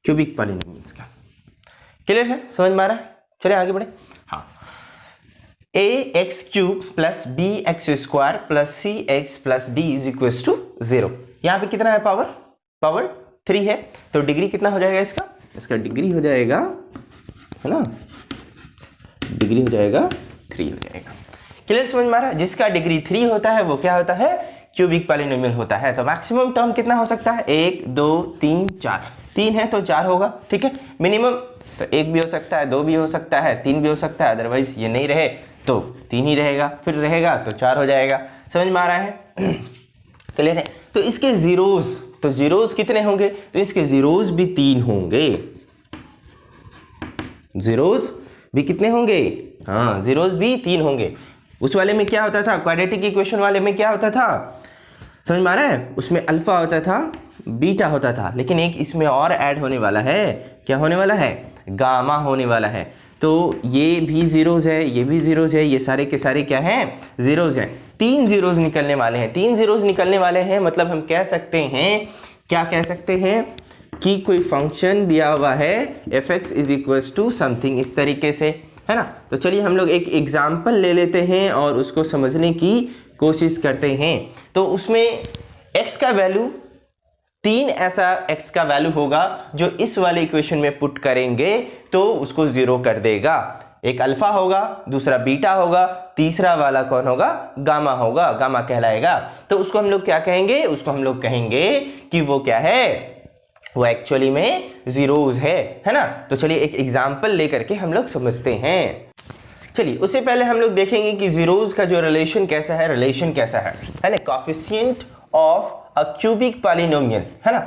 क्यूबिक पॉलिनोमियल्स का। क्लियर है, समझ में आ रहा है, चलिए आगे बढ़े। हाँ, a x cube plus b x square plus c x plus D is equal to 0। यहाँ पे कितना है, पावर, पावर 3 है, तो डिग्री कितना हो जाएगा इसका, इसका डिग्री हो जाएगा, है ना, डिग्री हो जाएगा 3 हो जाएगा। क्लियर, समझ में आ रहा है, जिसका डिग्री 3 होता है वो क्या होता है, क्यूबिक पॉलिनोमियल होता है। तो मैक्सिमम टर्म कितना हो सकता है, 1 2 3 4, 3 है तो 4 होगा, ठीक है। मिनिमम तो 1 भी हो सकता है, 2 भी हो सकता है, 3 भी हो सकता है, अदरवाइज ये नहीं रहे तो 3 ही रहेगा, फिर रहेगा तो 4 हो जाएगा। समझ में आ रहा है, क्लियर है। तो इसके जीरोस, तो जीरोस कितने होंगे, तो इसके जीरोस भी 3 होंगे, जीरोस भी कितने होंगे, हाँ जीरोस भी 3 होंगे। उस वाले में क्या होता था, क्वाड्रेटिक इक्वेशन वाले में क्या होता था, समझ में आ रहा है, उसमें अल्फा होता था, बीटा होता था, लेकिन एक इसमें और ऐड होने वाला है, क्या होने वाला है, गामा होने वाला है। तो ये भी जीरोस है, ये भी जीरोस है, ये सारे के सारे क्या हैं, जीरोस हैं। 3 जीरोस निकलने वाले हैं, 3 जीरोस निकलने वाले हैं, मतलब हम कह सकते हैं, क्या कह सकते हैं कि कोई फंक्शन दिया हुआ है F X is equal to something, इस तरीके से, है ना। तो चलिए हम लोग एक एग्जाम्पल ले लेते हैं और उसको समझने की कोशिश करते हैं। तो उसमें x का वैल्यू 3 ऐसा x का वैल्यू होगा जो इस वाले इक्वेशन में पुट करेंगे तो उसको 0 कर देगा। एक अल्फा होगा, दूसरा बीटा होगा, तीसरा वाला कौन होगा, गामा होगा, गामा कहलाएगा। तो उसको हम लोग क्या कहेंगे, उसको हम लोग कहेंगे कि वो क्या है, वो एक्चुअली में जीरोस है ना। तो चलिए एक एग्जाम्पल लेकर के हम लोग समझते हैं। चलिए उससे पहले हम लोग देखेंगे कि जीरोस का जो रिलेशन कैसा है, रिलेशन कैसा है ना, coefficient of a cubic polynomial, है ना,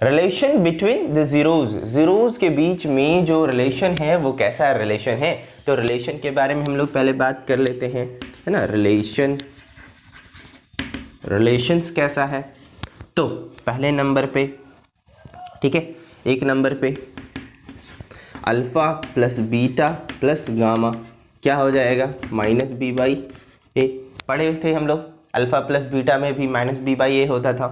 relation between the zeros, zeros के बीच में जो रिलेशन है वो कैसा रिलेशन है। तो रिलेशन के बारे में हम लोग पहले बात कर लेते हैं, है ना, रिलेशन, रिलेशंस कैसा है। तो पहले नंबर पे, ठीक है, एक नंबर पे alpha plus beta plus gamma क्या हो जाएगा, माइनस बी बाई ए। पढ़े थे हम लोग, अल्फा प्लस बीटा में भी माइनस बी बाई ए होता था।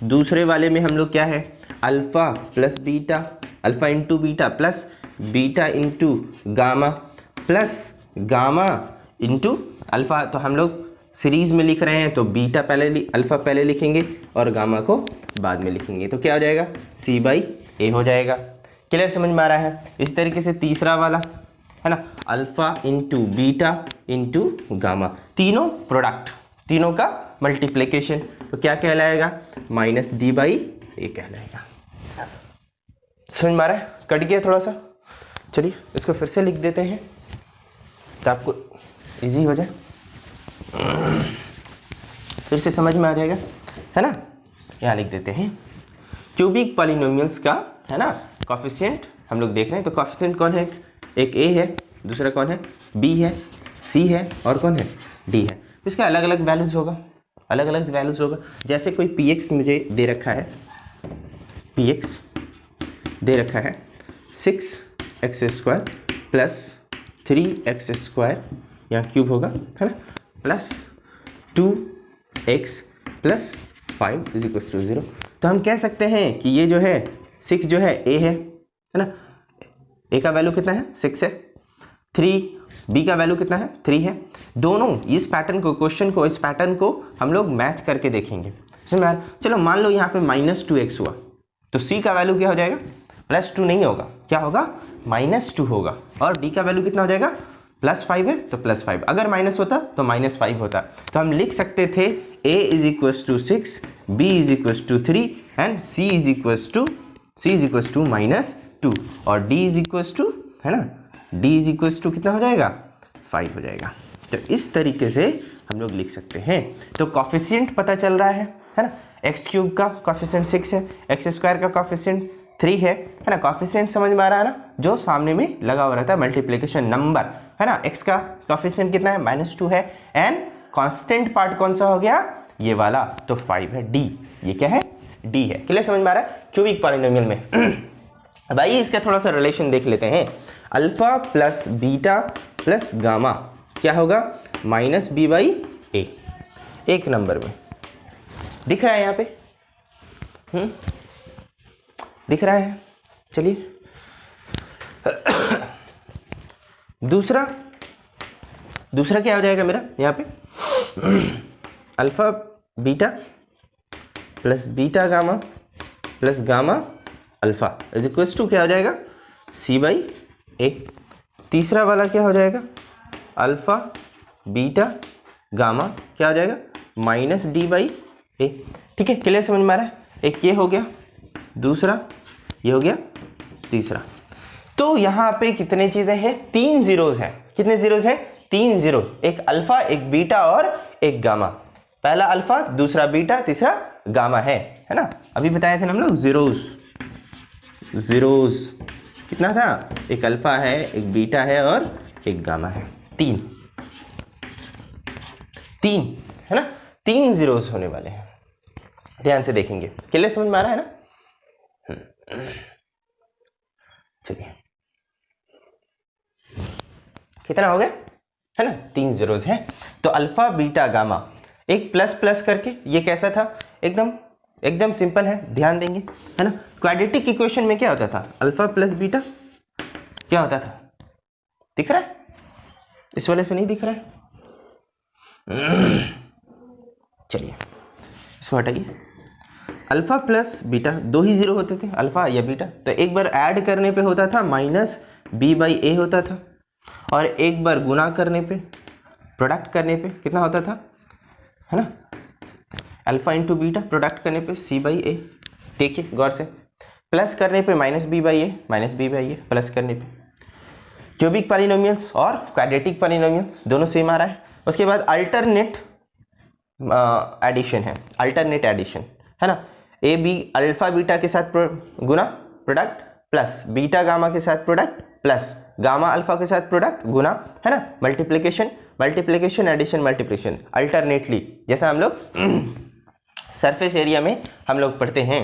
दूसरे वाले में हम लोग क्या है, alpha plus beta, alpha into beta plus beta into gamma plus gamma into alpha. तो हम लोग सीरीज में लिख रहे हैं तो बीटा पहले, अल्फा पहले लिखेंगे और गामा को बाद में लिखेंगे, तो क्या हो जाएगा, सी बाई ए हो जाएगा। क्लियर, समझ में आ रहा है। इस तरीके से तीसरा वाला, है ना, alpha into beta into gamma, तीनों प्रोडक्ट, तीनों का मल्टीप्लिकेशन, तो क्या कहलाएगा, माइनस डी बाई ए कहलाएगा। समझ में आ रहा है, कट गया थोड़ा सा। चलिए इसको फिर से लिख देते हैं तो आपको इजी हो जाए, फिर से समझ में आ जाएगा, है ना। यहाँ लिख देते हैं क्यूबिक पॉलिनोमियल्स का, है ना, कोएफिशिएंट हम लोग देख रहे हैं। तो कोएफिशिएंट कौन है, एक ए है, दूसरा कौन है, बी है, सी है और कौन है, डी है। इसका अलग अलग वैल्यूज होगा, अलग अलग वैल्यूज होगा। जैसे कोई px मुझे दे रखा है, px दे रखा है 6x² प्लस 3x² यहाँ क्यूब होगा, है ना, plus 2x plus 5 is equal to 0। तो हम कह सकते हैं कि ये जो है 6 जो है a है ना, a का वैल्यू कितना है 6 है, 3 b का वैल्यू कितना है 3 है। दोनों इस पैटर्न को, क्वेश्चन को, इस पैटर्न को हम लोग मैच करके देखेंगे। चलो मान लो यहाँ पे -2x हुआ तो c का वैल्यू क्या हो जाएगा, +2 नहीं होगा, क्या होगा -2 होगा। और d का वैल्यू कितना हो जाएगा, +5 है तो +5, अगर माइनस होता तो -5 होता। तो हम लिख सकते थे a is equal to 6, b is equal to 3 and c is equal to -2 और d इज इक्वल टू, है ना, d इज इक्वल टू कितना हो जाएगा 5 हो जाएगा। तो इस तरीके से हम लोग लिख सकते हैं। तो कॉफिशिएंट पता चल रहा है ना, x³ का कॉफिशिएंट 6 है, x² का कॉफिशिएंट 3 है ना। कॉफिशिएंट समझ में आ रहा है ना, जो सामने में लगा हुआ रहता है मल्टीप्लिकेशन नंबर, है ना। x का कॉफिशिएंट कितना है -2 है एंड कांस्टेंट पार्ट कौन सा हो गया, ये वाला, तो 5 है, d, ये क्या है d है। क्लियर समझ में आ रहा है क्यूबिक पॉलिनोमियल में। अब आइए इसका थोड़ा सा रिलेशन देख लेते हैं। Alpha plus beta plus gamma क्या होगा, -b/a, एक नंबर में दिख रहा है यहाँ पे, दिख रहा है। चलिए दूसरा क्या हो जाएगा मेरा यहाँ पे, alpha beta plus beta gamma plus gamma alpha is equal to क्या हो जाएगा, c/a। तीसरा वाला क्या हो जाएगा, अल्फा बीटा गामा क्या हो जाएगा, -d/a। ठीक है, क्लियर समझ में आ रहा है। एक ये हो गया, दूसरा ये हो गया, तीसरा। तो यहाँ पे कितने चीजें हैं, 3 जीरोज हैं। कितने जीरोज हैं, 3 जीरो, एक अल्फा, एक बीटा और एक गामा। पहला अल्फा, दूसरा बीटा, तीसरा गामा है ना। अभी बताए थे ना हम लोग जीरोज कितना था, एक अल्फा है, एक बीटा है और एक गामा है, 3 है ना, 3 जीरोज होने वाले हैं। ध्यान से देखेंगे, क्लियर समझ में आ रहा है ना। चलिए कितना हो गया, है ना, 3 जीरोज हैं। तो अल्फा बीटा गामा, एक प्लस प्लस करके, ये कैसा था, एकदम सिंपल है, ध्यान देंगे, है ना। क्वाड्रेटिक इक्वेशन में क्या होता था, अल्फा प्लस बीटा क्या होता था, दिख रहा है, इस वाले से नहीं दिख रहा है। चलिए इसको हटाइए, अल्फा प्लस बीटा, 2 ही जीरो होते थे, अल्फा या बीटा। तो एक बार ऐड करने पे होता था -b/a होता था, और एक बार गुना करने पे, प्रोडक्ट करने पे कितना होता था, है ना, अल्फा इंटू बीटा, प्रोडक्ट करने पे c/a। देखिए गौर से, प्लस करने पे -b/a, प्लस करने पे। क्यूबिक पॉलिनोमियल्स और क्वाड्रेटिक पॉलिनोमियल दोनों सेम आ रहा है। उसके बाद अल्टरनेट एडिशन है, अल्टरनेट एडिशन, है ना। ए बी अल्फा बीटा के साथ गुना, प्रोडक्ट, प्लस बीटा गामा के साथ प्रोडक्ट, प्लस गामा अल्फा के साथ प्रोडक्ट, गुना, है ना, मल्टीप्लिकेशन एडिशन मल्टीप्लिकेशन अल्टरनेटली, जैसा हम लोग सरफेस एरिया में हम लोग पढ़ते हैं।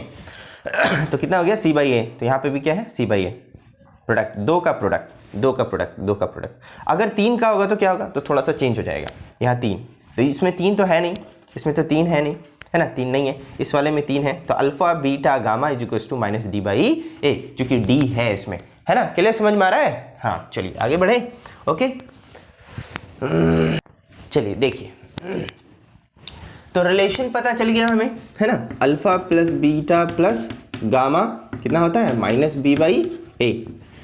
तो कितना हो गया, c/a। तो यहाँ पे भी क्या है, c/a, प्रोडक्ट, दो का प्रोडक्ट। अगर 3 का होगा तो क्या होगा, तो थोड़ा सा चेंज हो जाएगा। यहाँ 3, तो इसमें 3 तो है नहीं, इसमें तो 3 है नहीं, है ना, 3 नहीं है, इस वाले में 3 है। तो alpha beta gamma is equal to -d/a, क्योंकि d है इसमें, है ना। क्लियर समझ में आ रहा है। हाँ चलिए आगे बढ़े। ओके चलिए देखिए, तो रिलेशन पता चल गया हमें, है ना। Alpha plus beta plus gamma कितना होता है, -b/a,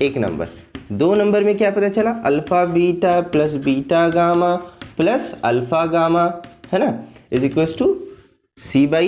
एक नंबर। 2 नंबर में क्या पता चला, alpha beta plus beta gamma plus alpha gamma, है ना, इज इक्वल टू c/a,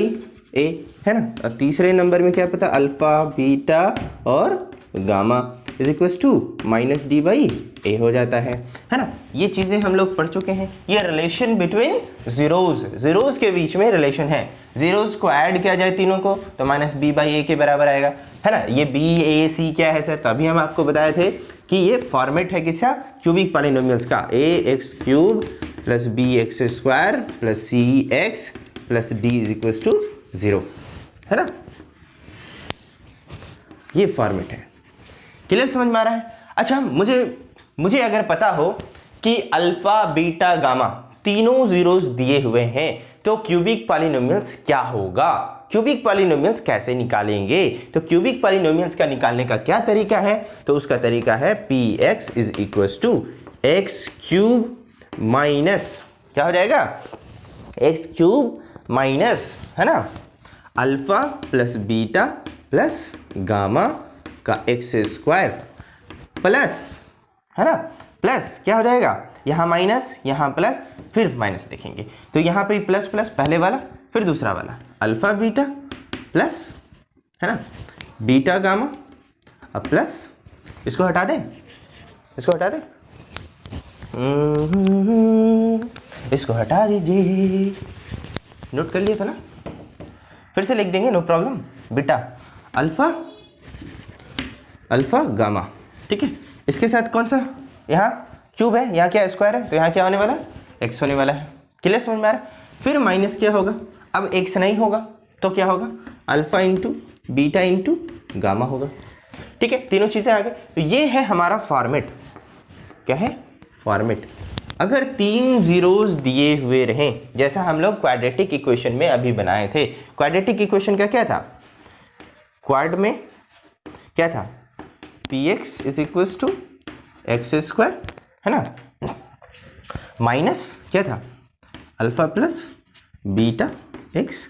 है ना। और तीसरे नंबर में क्या पता, अल्फा बीटा और gamma is equal to -d/a हो जाता है ना। ये चीज़ें हम लोग पढ़ चुके हैं। ये रिलेशन बिटवीन जीरोज के बीच में रिलेशन है। जीरोज को ऐड किया जाए तीनों को तो -b/a के बराबर आएगा, है ना। ये b/a/c क्या है सर, तभी हम आपको बताए थे कि ये फॉर्मेट है किसका, क्यूबिक पॉलिनोमियल्स का, ax³ + bx² + cx plus D is equal to 0, है ना। ये फॉर्मेट है। क्लियर समझ में आ रहा है। अच्छा, मुझे अगर पता हो कि अल्फा बीटा गामा तीनों जीरोस दिए हुए हैं तो क्यूबिक पॉलिनोमियल्स क्या होगा, क्यूबिक पॉलिनोमियल्स कैसे निकालेंगे। तो क्यूबिक पॉलिनोमियल्स का निकालने का क्या तरीका है, तो उसका तरीका है px is equal to X cube minus, क्या हो जाएगा, एक्स क्यूब माइनस, है ना, alpha plus beta plus gamma का एक्स स्क्वायर प्लस, है ना, प्लस क्या हो जाएगा, यहाँ माइनस यहाँ प्लस, फिर माइनस देखेंगे तो यहाँ पे प्लस प्लस, पहले वाला फिर दूसरा वाला, अल्फा बीटा प्लस, है ना, बीटा गामा, अब प्लस, इसको हटा दें, इसको हटा दें, इसको हटा दीजिए, नोट कर लिया था ना, फिर से लिख देंगे, no problem. Beta alpha gamma, ठीक है। इसके साथ कौन सा, यहाँ क्यूब है, यहाँ क्या स्क्वायर है, तो यहाँ क्या होने वाला है, एक्स होने वाला है। क्लियर समझ में आ रहा है। फिर माइनस क्या होगा, अब एक्स नहीं होगा तो क्या होगा, alpha into beta into gamma होगा, ठीक है। तीनों चीज़ें आ गई। तो ये है हमारा फॉर्मेट, क्या है, फॉर्मेट। अगर तीन जीरोस दिए हुए रहें, जैसा हम लोग क्वाड्रेटिक इक्वेशन में अभी बनाए थे। क्वाड्रेटिक इक्वेशन का क्या था, क्वाड में क्या था, px is equal to x square, है ना, माइनस क्या था, alpha plus beta x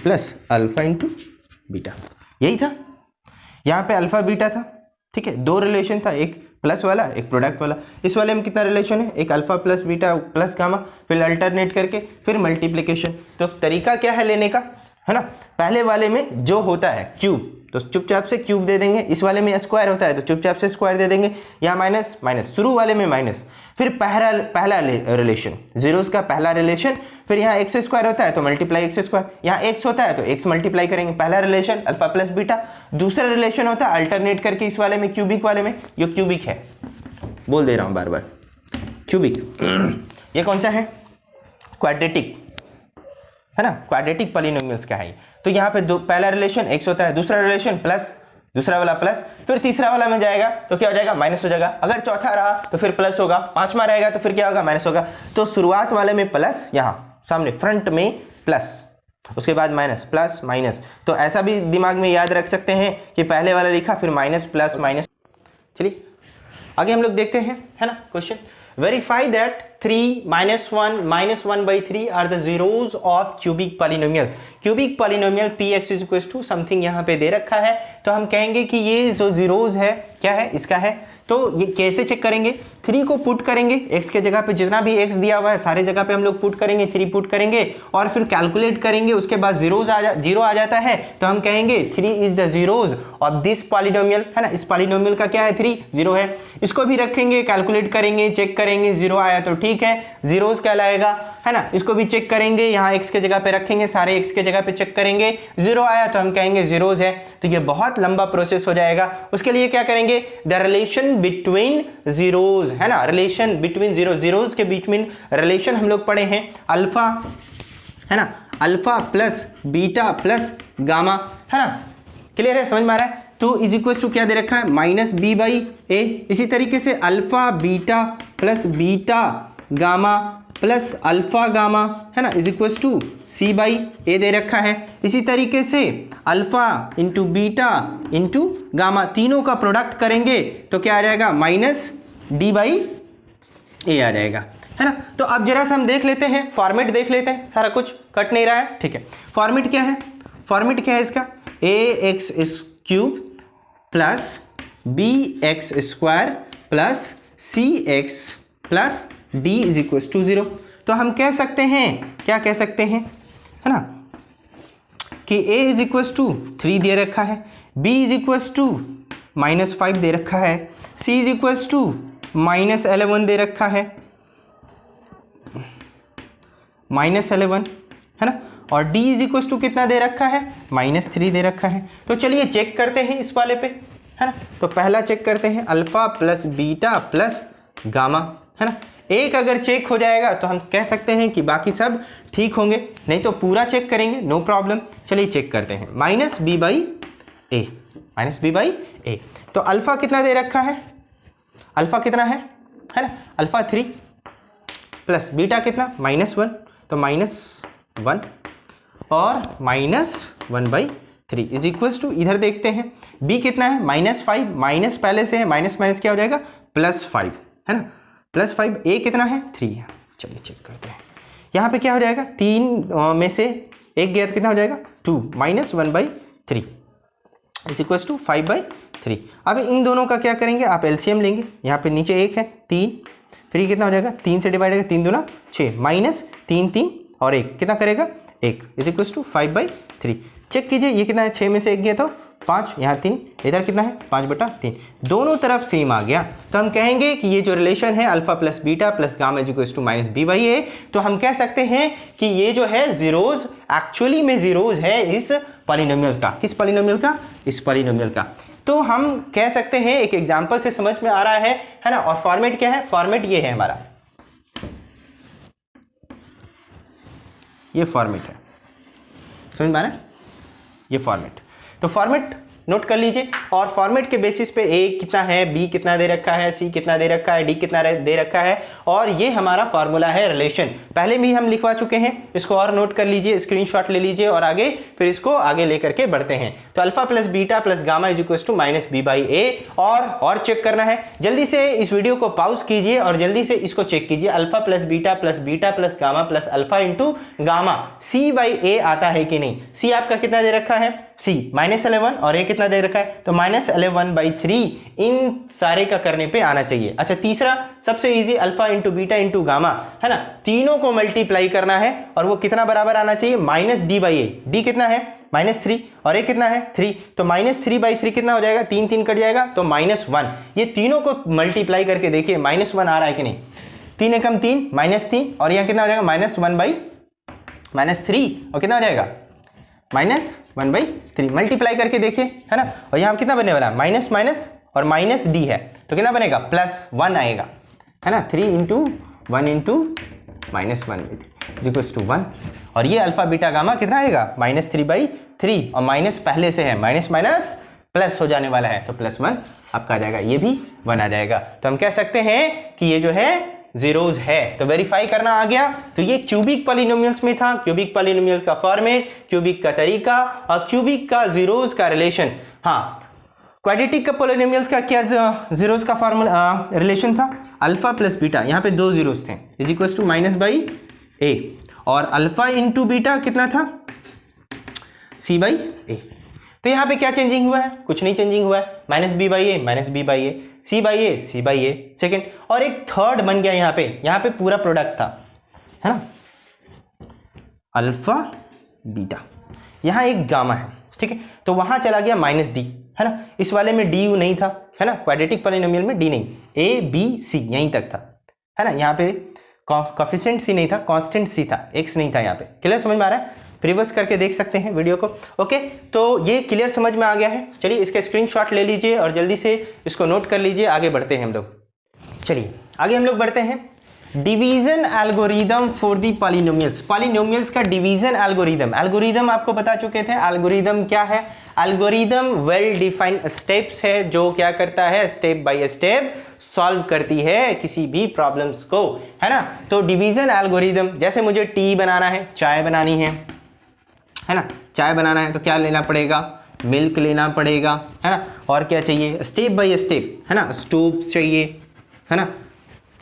plus alpha into beta, यही था। यहाँ पे अल्फा बीटा था, ठीक है, दो रिलेशन था, एक प्लस वाला एक प्रोडक्ट वाला। इस वाले में कितना रिलेशन है, एक alpha plus beta plus gamma, फिर अल्टरनेट करके फिर मल्टीप्लिकेशन। तो तरीका क्या है लेने का, है ना, पहले वाले में जो होता है क्यूब तो चुपचाप से क्यूब दे देंगे, इस वाले में स्क्वायर होता है तो चुपचाप से स्क्वायर दे देंगे, यहाँ माइनस माइनस, शुरू वाले में माइनस, फिर पहला रिलेशन, जीरोस का पहला रिलेशन, फिर यहाँ एक्स स्क्वायर होता है तो मल्टीप्लाई एक्स स्क्वायर, यहाँ एक्स होता है तो एक्स मल्टीप्लाई करेंगे, पहला रिलेशन अल्फा प्लस बीटा। दूसरा रिलेशन होता है अल्टरनेट करके इस वाले में, क्यूबिक वाले में, ये क्यूबिक है, बोल दे रहा हूँ बार बार, क्यूबिक। ये कौन सा है, क्वाड्रेटिक, है ना, क्वाड्रेटिक पॉलिनोमियल्स का है। तो यहाँ पे दो, पहला रिलेशन एक्स होता है, दूसरा रिलेशन प्लस, दूसरा वाला प्लस, फिर तीसरा वाला में जाएगा तो क्या हो जाएगा, माइनस हो जाएगा। अगर चौथा रहा तो फिर प्लस होगा, पांचवा रहेगा तो फिर क्या होगा, माइनस होगा। तो शुरुआत वाले में प्लस, यहाँ सामने फ्रंट में प्लस, उसके बाद माइनस, प्लस माइनस। तो ऐसा भी दिमाग में याद रख सकते हैं कि पहले वाला लिखा फिर माइनस प्लस माइनस। चलिए आगे हम लोग देखते हैं, है ना, question. Verify that 3 minus 1 are the zeros of cubic polynomial. Cubic polynomial px is equals to something यहाँ पे दे रखा है, तो हम कहेंगे कि ये जो zeros है क्या है, इसका है। तो ये कैसे चेक करेंगे, 3 को पुट करेंगे, x के जगह पे जितना भी x दिया हुआ है सारे जगह पे हम लोग पुट करेंगे, 3 पुट करेंगे और फिर कैलकुलेट करेंगे, उसके बाद जीरो आ जाता है तो हम कहेंगे 3 is the zeros of this polynomial, है ना। इस पॉलिनोमियल का क्या है, 3 0 है। इसको भी रखेंगे, कैलकुलेट करेंगे, चेक करेंगे, 0 आया तो ठीक है, जीरोज कहलाएगा, है ना। इसको भी चेक करेंगे, यहाँ x के जगह पे रखेंगे, सारे x के जगह पे चेक करेंगे, 0 आया तो हम कहेंगे जीरोज है। तो ये बहुत लंबा प्रोसेस हो जाएगा। उसके लिए क्या करेंगे, द रिलेशन बिटवीन जीरोज, है ना, रिलेशन बिटवीन जीरोज के बिटवीन रिलेशन हम लोग पढ़े हैं, अल्फा, है ना, alpha plus beta plus gamma, है ना। क्लियर है, समझ में आ रहा है। तो इज इक्वल टू क्या दे रखा है, माइनस बी बाई ए। इसी तरीके से alpha beta plus beta gamma plus alpha gamma, है ना, is equal to c by a दे रखा है। इसी तरीके से alpha into beta into gamma, तीनों का प्रोडक्ट करेंगे तो क्या आ जाएगा, माइनस डी बाई ए आ जाएगा, है ना। तो अब जरा सा हम देख लेते हैं, फॉर्मेट देख लेते हैं, सारा कुछ कट नहीं रहा है, ठीक है। फॉर्मेट क्या है, फॉर्मेट क्या है इसका, a x cube plus b x square plus c x plus D is equal to 0। तो हम कह सकते हैं, क्या कह सकते हैं, है ना, कि a इज इक्वल टू 3 दे रखा है, b इज इक्वल टू -5 दे रखा है, c इज इक्वल टू -11 दे रखा है, -11, है ना, और d इज इक्वल टू कितना दे रखा है, -3 दे रखा है। तो चलिए चेक करते हैं इस वाले पे, है ना। तो पहला चेक करते हैं, alpha plus beta plus gamma, है ना। एक अगर चेक हो जाएगा तो हम कह सकते हैं कि बाकी सब ठीक होंगे, नहीं तो पूरा चेक करेंगे, नो प्रॉब्लम। चलिए चेक करते हैं। Minus b by a, minus b by a. तो अल्फा कितना दे रखा है, अल्फा कितना है ना, अल्फा 3 प्लस बीटा कितना -1, तो -1 और -1/3 इज इक्वल टू, इधर देखते हैं b कितना है -5, माइनस पहले से है, माइनस माइनस क्या हो जाएगा +5 है ना, +5। a कितना है 3 है। चलिए चेक करते हैं, यहाँ पे क्या हो जाएगा 3 में से 1 गया तो कितना हो जाएगा 2, -1/3 इज इक्वल टू 5/3। अब इन दोनों का क्या करेंगे, आप एलसीएम लेंगे, यहाँ पे नीचे 1 है 3 कितना हो जाएगा 3 से डिवाइड होगा, 3 दूना 6, -3 और 1 कितना करेगा 1 इज इक्वल टू 5/3। चेक कीजिए ये कितना है, 6 में से 1 गया तो 5, यहाँ 3, इधर कितना है 5/3, दोनों तरफ सेम आ गया। तो हम कहेंगे कि ये जो रिलेशन है alpha plus beta plus gamma is equal to -b/a, तो हम कह सकते हैं कि ये जो है जीरोज, एक्चुअली में जीरोज है इस पॉलिनोमियल का। किस पॉलिनोमियल का, इस पॉलिनोमियल का। तो हम कह सकते हैं, एक एग्जांपल से समझ में आ रहा है ना। और फॉर्मेट क्या है, फॉर्मेट ये है हमारा, ये फॉर्मेट है, समझ में आ रहा है, ये फॉर्मेट। तो फॉर्मेट नोट कर लीजिए, और फॉर्मेट के बेसिस पे a कितना है, b कितना दे रखा है, c कितना दे रखा है, d कितना दे रखा है, और ये हमारा फॉर्मूला है रिलेशन। पहले भी हम लिखवा चुके हैं, इसको और नोट कर लीजिए, स्क्रीनशॉट ले लीजिए और आगे फिर इसको आगे लेकर के बढ़ते हैं। तो alpha plus beta plus gamma is equal to -b/a। और चेक करना है, जल्दी से इस वीडियो को पॉज कीजिए और जल्दी से इसको चेक कीजिए। Alpha plus beta plus gamma plus alpha into gamma c/a आता है कि नहीं। c आपका कितना दे रखा है, c -11 और a कितना दे रखा है, तो -11/3 इन सारे का करने पे आना चाहिए। अच्छा तीसरा सबसे easy, alpha into beta into gamma है ना, तीनों को मल्टीप्लाई करना है और वो कितना बराबर आना चाहिए, -d/a। d कितना है -3 और a कितना है 3, तो -3/3 कितना हो जाएगा, 3 3 कट जाएगा तो -1। ये तीनों को मल्टीप्लाई करके देखिए -1 आ रहा है कि नहीं, 3 एकम 3 -3 और यहाँ कितना हो जाएगा -1/3 और कितना हो जाएगा -1/3। मल्टीप्लाई करके देखिए है ना, और यहाँ कितना बनने वाला है माइनस माइनस और माइनस डी है तो कितना बनेगा +1 आएगा है ना, 3 × 1 × -1/3 = 1। और ये अल्फा बीटा गामा कितना आएगा -3/3 और माइनस पहले से है, माइनस माइनस प्लस हो जाने वाला है तो +1 आपका आ जाएगा, ये भी 1 आ जाएगा। तो हम कह सकते हैं कि ये जो है जीरोज है। तो वेरीफाई करना आ गया। तो ये क्यूबिक पॉलिनोमियल्स में था, क्यूबिक पॉलिनोमियल्स का फॉर्मेट, क्यूबिक का तरीका और क्यूबिक का जीरोज का रिलेशन। हाँ, क्वाड्रेटिक का पॉलिनोमियल्स का क्या जीरोज का फॉर्मूला रिलेशन था, अल्फा प्लस बीटा, यहाँ पे 2 जीरोज थे = -b/a और अल्फा इंटू बीटा कितना था c/a। तो यहाँ पे क्या चेंजिंग हुआ है, कुछ नहीं चेंजिंग हुआ है, -b/a c/a सेकेंड, और एक थर्ड बन गया यहाँ पे पूरा प्रोडक्ट था है ना, अल्फा बीटा, यहाँ एक गामा है, ठीक है, तो वहां चला गया -d है ना, इस वाले में du नहीं था है ना, क्वाड्रेटिक पॉलिनोमियल में d नहीं, a b c यहीं तक था है ना, यहाँ पे कोफिशिएंट c नहीं था, कांस्टेंट c था, x नहीं था यहाँ पे। क्लियर समझ में आ रहा है, रिवर्स करके देख सकते हैं वीडियो को। ओके, तो ये क्लियर समझ में आ गया है। चलिए इसका स्क्रीनशॉट ले लीजिए और जल्दी से इसको नोट कर लीजिए, आगे बढ़ते हैं हम लोग। चलिए आगे हम लोग बढ़ते हैं, division algorithm for the polynomials. Polynomials का डिवीजन एल्गोरिदम, एल्गोरिदम आपको बता चुके थे, एल्गोरिदम क्या है, एल्गोरिदम वेल डिफाइंड स्टेप्स है जो क्या करता है, स्टेप बाय स्टेप सॉल्व करती है किसी भी प्रॉब्लम्स को है ना। तो डिवीजन एल्गोरिदम, जैसे मुझे टी बनाना है, चाय बनानी है ना, चाय बनाना है तो क्या लेना पड़ेगा, मिल्क लेना पड़ेगा है ना, और क्या चाहिए, स्टेप बाय स्टेप है ना, स्टोव चाहिए है ना,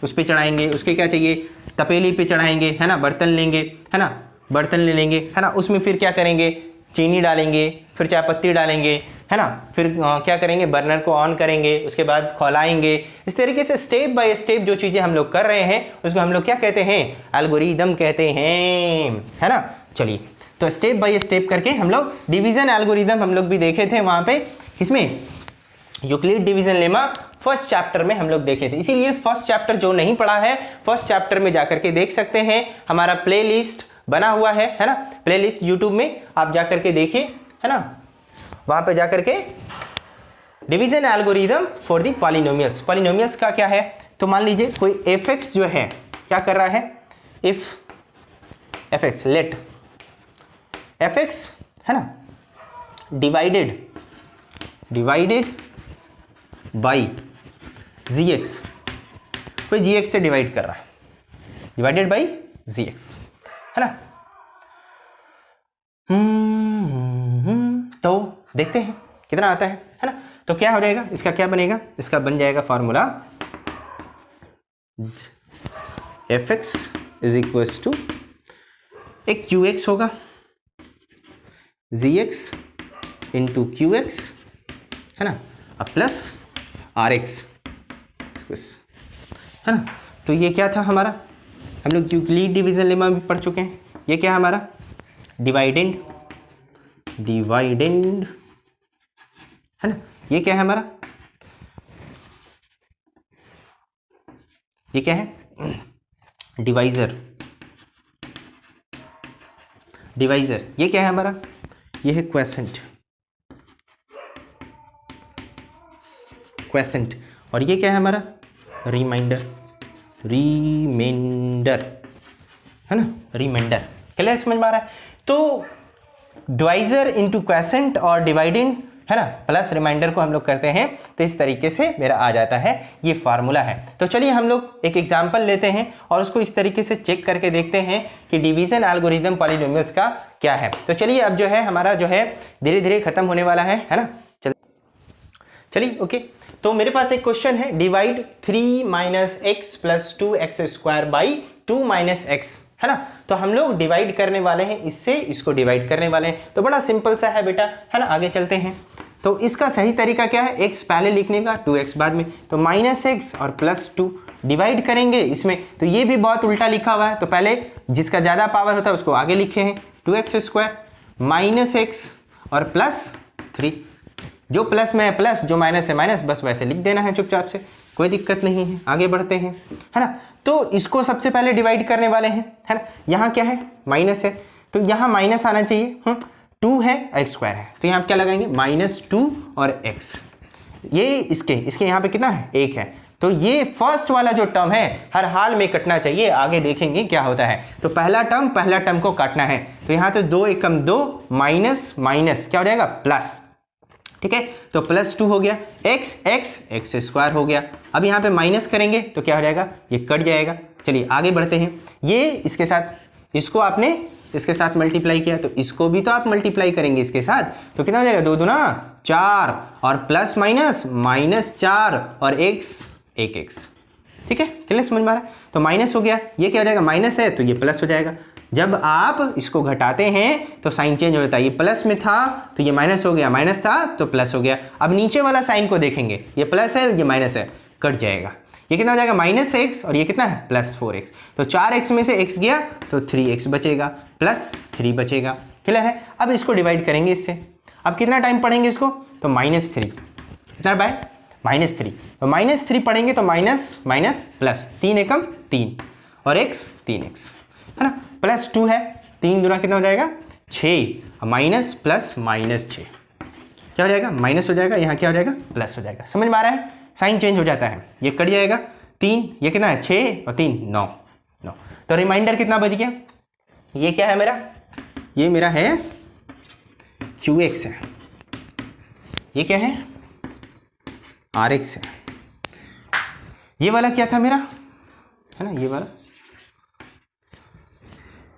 उस पे चढ़ाएंगे, उसके क्या चाहिए, तपेली पे चढ़ाएंगे है ना, बर्तन लेंगे है ना, बर्तन ले लेंगे है ना, उसमें फिर क्या करेंगे, चीनी डालेंगे, फिर चाय पत्ती डालेंगे है ना, फिर क्या करेंगे, बर्नर को ऑन करेंगे, उसके बाद खौलाएंगे। इस तरीके से स्टेप बाय स्टेप जो चीज़ें हम लोग कर रहे हैं उसको हम लोग क्या कहते हैं, एल्गोरिदम कहते हैं है ना। चलिए तो स्टेप बाय स्टेप करके हम लोग डिवीजन एल्गोरिदम हम लोग भी देखे थे वहाँ पे, किसमें, Euclid division lemma first chapter में हम लोग देखे थे। इसीलिए फर्स्ट चैप्टर जो नहीं पढ़ा है फर्स्ट चैप्टर में जाकर के देख सकते हैं, हमारा प्लेलिस्ट बना हुआ है ना, प्लेलिस्ट यूट्यूब में आप जाकर के देखिए है ना, वहां पे जाकर के division algorithm for the polynomials. Polynomials का क्या है, तो मान लीजिए कोई fx जो है क्या कर रहा है, इफ fx, लेट fx है ना डिवाइडेड बाई gx, कोई gx से डिवाइड कर रहा है, डिवाइडेड बाई gx है ना। तो देखते हैं कितना आता है ना। तो क्या हो जाएगा, इसका क्या बनेगा, इसका बन जाएगा formula fx is equal to एक qx होगा, gx इंटू qx है ना, अब प्लस rx है ना। तो ये क्या था हमारा, हम लोग यूक्लिड डिवीजन लेमा भी पढ़ चुके हैं। ये क्या है हमारा, डिवाइडेंड है ना। ये क्या है हमारा, ये क्या है, डिवाइजर। ये क्या है हमारा, ये है क्वेसेंट। और ये क्या है हमारा, रिमाइंडर है ना, रिमाइंडर। क्लियर, समझ में आ रहा है। तो डिवाइजर इंटू क्वेसेंट और डिवाइडेंड है ना, प्लस रिमाइंडर को हम लोग करते हैं, तो इस तरीके से मेरा आ जाता है, ये फार्मूला है। तो चलिए हम लोग एक एग्जांपल लेते हैं और उसको इस तरीके से चेक करके देखते हैं कि डिवीजन एल्गोरिथम पॉलिनोमियल्स का क्या है। तो चलिए अब जो है हमारा जो है धीरे धीरे खत्म होने वाला है ना। चलिए ओके, तो मेरे पास एक क्वेश्चन है, divide 3 minus x plus 2x square by 2 minus x है ना। तो हम लोग डिवाइड करने वाले हैं, इससे इसको डिवाइड करने वाले हैं। तो बड़ा सिंपल सा है बेटा है ना, आगे चलते हैं। तो इसका सही तरीका क्या है, x पहले लिखने का, 2x बाद में। तो माइनस एक्स और प्लस 2 डिवाइड करेंगे इसमें, तो ये भी बहुत उल्टा लिखा हुआ है। तो पहले जिसका ज़्यादा पावर होता है उसको आगे लिखे हैं, 2x स्क्वायर माइनस एक्स और प्लस 3। जो प्लस में है प्लस, जो माइनस है माइनस, बस वैसे लिख देना है चुपचाप से, कोई दिक्कत नहीं है। आगे बढ़ते हैं है ना। तो इसको सबसे पहले डिवाइड करने वाले हैं है ना। यहाँ क्या है, माइनस है, तो यहाँ माइनस आना चाहिए। 2 है, एक्स स्क्वायर है, तो यहाँ क्या लगाएंगे, -2 और x। ये इसके यहाँ पे कितना है, 1 है। तो ये फर्स्ट वाला जो टर्म है हर हाल में कटना चाहिए, आगे देखेंगे क्या होता है। तो पहला टर्म को काटना है। तो यहाँ तो 2 एकम 2, माइनस माइनस क्या हो जाएगा, प्लस। ठीक है, तो +2 हो गया, x स्क्वायर हो गया। अब यहाँ पे माइनस करेंगे तो क्या हो जाएगा, ये कट जाएगा। चलिए आगे बढ़ते हैं। ये इसके साथ, इसको आपने इसके साथ मल्टीप्लाई किया, तो इसको भी तो आप मल्टीप्लाई करेंगे इसके साथ, तो कितना हो जाएगा, 2 दूना 4 और प्लस माइनस -4 और x 1x। ठीक है, क्लियर, समझ में आ रहा है। तो माइनस हो गया, ये क्या हो जाएगा, माइनस है तो ये प्लस हो जाएगा। जब आप इसको घटाते हैं तो साइन चेंज हो जाता है, ये प्लस में था तो ये माइनस हो गया, माइनस था तो प्लस हो गया। अब नीचे वाला साइन को देखेंगे, ये प्लस है ये माइनस है, कट जाएगा। ये कितना हो जाएगा, -x और ये कितना है, +4x। तो 4x में से x गया तो 3x बचेगा, +3 बचेगा। क्लियर है। अब इसको डिवाइड करेंगे इससे। अब कितना टाइम पढ़ेंगे इसको, तो -3, कितना बाय -3। तो -3 पढ़ेंगे तो माइनस माइनस प्लस, 3 एकम 3 और x 3x है ना, +2 है, 3 दूना कितना हो जाएगा, 6, माइनस प्लस -6 क्या हो जाएगा, माइनस हो जाएगा, यहाँ क्या हो जाएगा, प्लस हो जाएगा। समझ में आ रहा है, साइन चेंज हो जाता है, ये कट जाएगा। 3, ये कितना है, 6 और 3 9। तो रिमाइंडर कितना बच गया, ये क्या है मेरा, ये मेरा है QX है, ये क्या है RX है। ये वाला क्या था मेरा, है ना, ये वाला,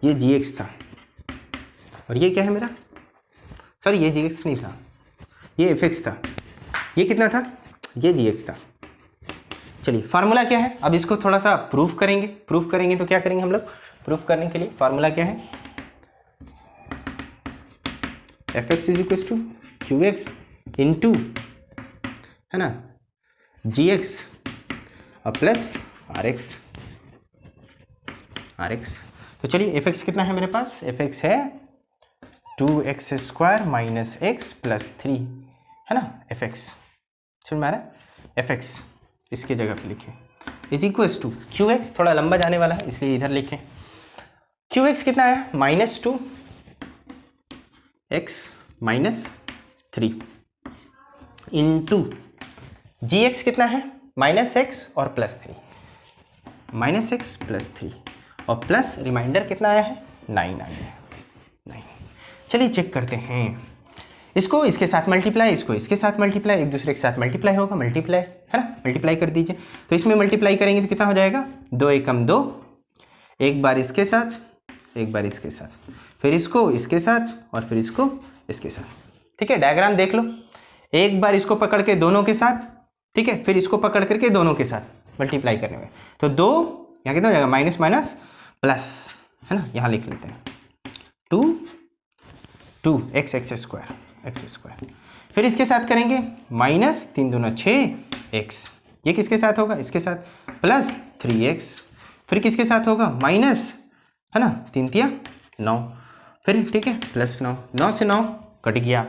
ये GX था। और ये क्या है मेरा, सॉरी ये GX नहीं था, ये FX था। ये कितना था, ये GX था। चलिए फार्मूला क्या है, अब इसको थोड़ा सा प्रूफ करेंगे। तो क्या करेंगे हम लोग, प्रूफ करने के लिए फार्मूला क्या है, fx = QX इंटू है ना GX और प्लस RX। तो चलिए fx कितना है मेरे पास, fx है 2x square minus x plus 3 है ना, fx। समझ में आ रहा है, fx इसके जगह पे लिखें = QX, थोड़ा लंबा जाने वाला है इसलिए इधर लिखें। QX कितना है, -2 x -3 इंटू GX कितना है, -x और +3। -x प्लस 3 और प्लस रिमाइंडर कितना आया है 9 आया है 9। चलिए चेक करते हैं, इसको इसके साथ मल्टीप्लाई, इसको इसके साथ मल्टीप्लाई, एक दूसरे के साथ मल्टीप्लाई होगा, मल्टीप्लाई है ना, मल्टीप्लाई कर दीजिए। तो इसमें मल्टीप्लाई करेंगे तो कितना हो जाएगा 2 एकम 2, एक बार इसके साथ एक बार इसके साथ, फिर इसको इसके साथ और फिर इसको इसके साथ। ठीक है, डायग्राम देख लो, एक बार इसको पकड़ के दोनों के साथ, ठीक है, फिर इसको पकड़ करके दोनों के साथ मल्टीप्लाई करने में, तो 2 यहाँ कितना हो जाएगा माइनस माइनस प्लस, है ना, यहाँ लिख लेते हैं 2 x स्क्वायर, फिर इसके साथ करेंगे माइनस 3 दूना 6x, ये किसके साथ होगा इसके साथ, प्लस 3x, फिर किसके साथ होगा माइनस, है ना, 3 तिया 9, फिर ठीक है प्लस 9, 9 से 9 कट गया।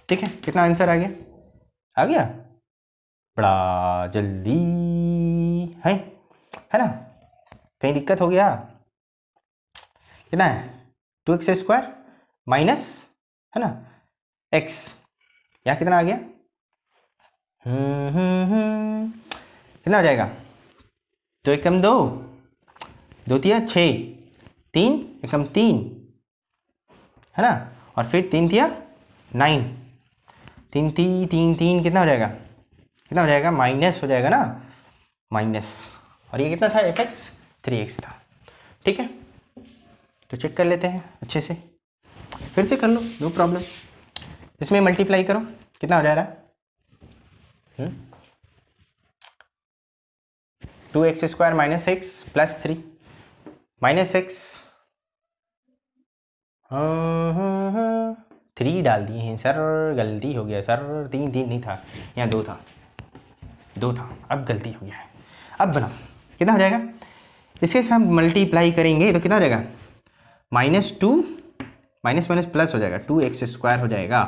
ठीक है, कितना आंसर आ गया बड़ा जल्दी है ना, कहीं दिक्कत हो गया, कितना है 2x स्क्वायर माइनस, है ना, x, यहाँ कितना आ गया कितना हो जाएगा 2 एकम 2, 2 तिया 6, 3 एकम 3, है ना, और फिर 3 तिया 9, 3 3 कितना हो जाएगा माइनस हो जाएगा ना, माइनस, और ये कितना था fx 3x था। ठीक है, तो चेक कर लेते हैं अच्छे से, फिर से कर लो नो प्रॉब्लम, इसमें मल्टीप्लाई करो कितना हो जा रहा है 2x square minus x plus 3 minus x 3 डाल दिए हैं सर, गलती हो गया सर, 3 नहीं था, यहाँ 2 था, अब गलती हो गया है। अब बनाओ कितना हो जाएगा, इसके साथ मल्टीप्लाई करेंगे तो कितना हो जाएगा -2 माइनस माइनस प्लस हो जाएगा 2x स्क्वायर हो जाएगा,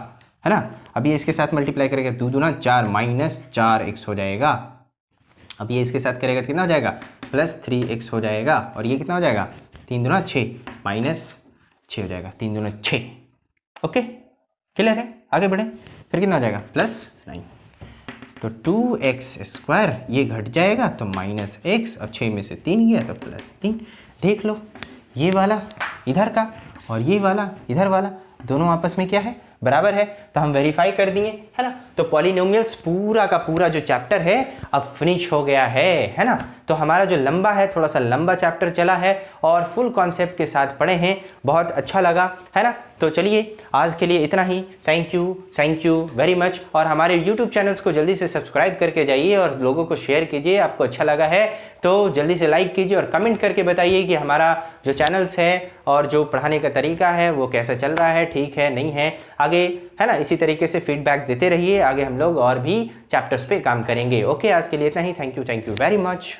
है ना। अब ये इसके साथ मल्टीप्लाई करेगा 2 दूना 4 माइनस 4x हो जाएगा, अब ये इसके साथ करेगा तो कितना हो जाएगा प्लस 3x हो जाएगा, और ये कितना हो जाएगा 3 दूना 6 माइनस 6 हो जाएगा, 3 दूना 6। ओके क्लियर है, आगे बढ़े, फिर कितना हो जाएगा प्लस 9, तो 2x स्क्वायर ये घट जाएगा तो माइनस x, और 6 में से 3 गया तो प्लस 3। देख लो ये वाला इधर का और ये वाला इधर वाला दोनों आपस में क्या है बराबर है, तो हम वेरीफाई कर दिए, है ना। तो पॉलिनोमियल्स पूरा का पूरा जो चैप्टर है अब फिनिश हो गया है ना। तो हमारा जो लंबा है, थोड़ा सा लंबा चैप्टर चला है और फुल कॉन्सेप्ट के साथ पढ़े हैं, बहुत अच्छा लगा, है ना। तो चलिए आज के लिए इतना ही, थैंक यू वेरी मच, और हमारे यूट्यूब चैनल्स को जल्दी से सब्सक्राइब करके जाइए और लोगों को शेयर कीजिए, आपको अच्छा लगा है तो जल्दी से लाइक कीजिए और कमेंट करके बताइए कि हमारा जो चैनल्स है और जो पढ़ाने का तरीका है वो कैसा चल रहा है, ठीक है नहीं है, आगे, है ना। इसी तरीके से फीडबैक देते रहिए, आगे हम लोग और भी चैप्टर्स पे काम करेंगे। ओके, आज के लिए इतना ही, थैंक यू वेरी मच।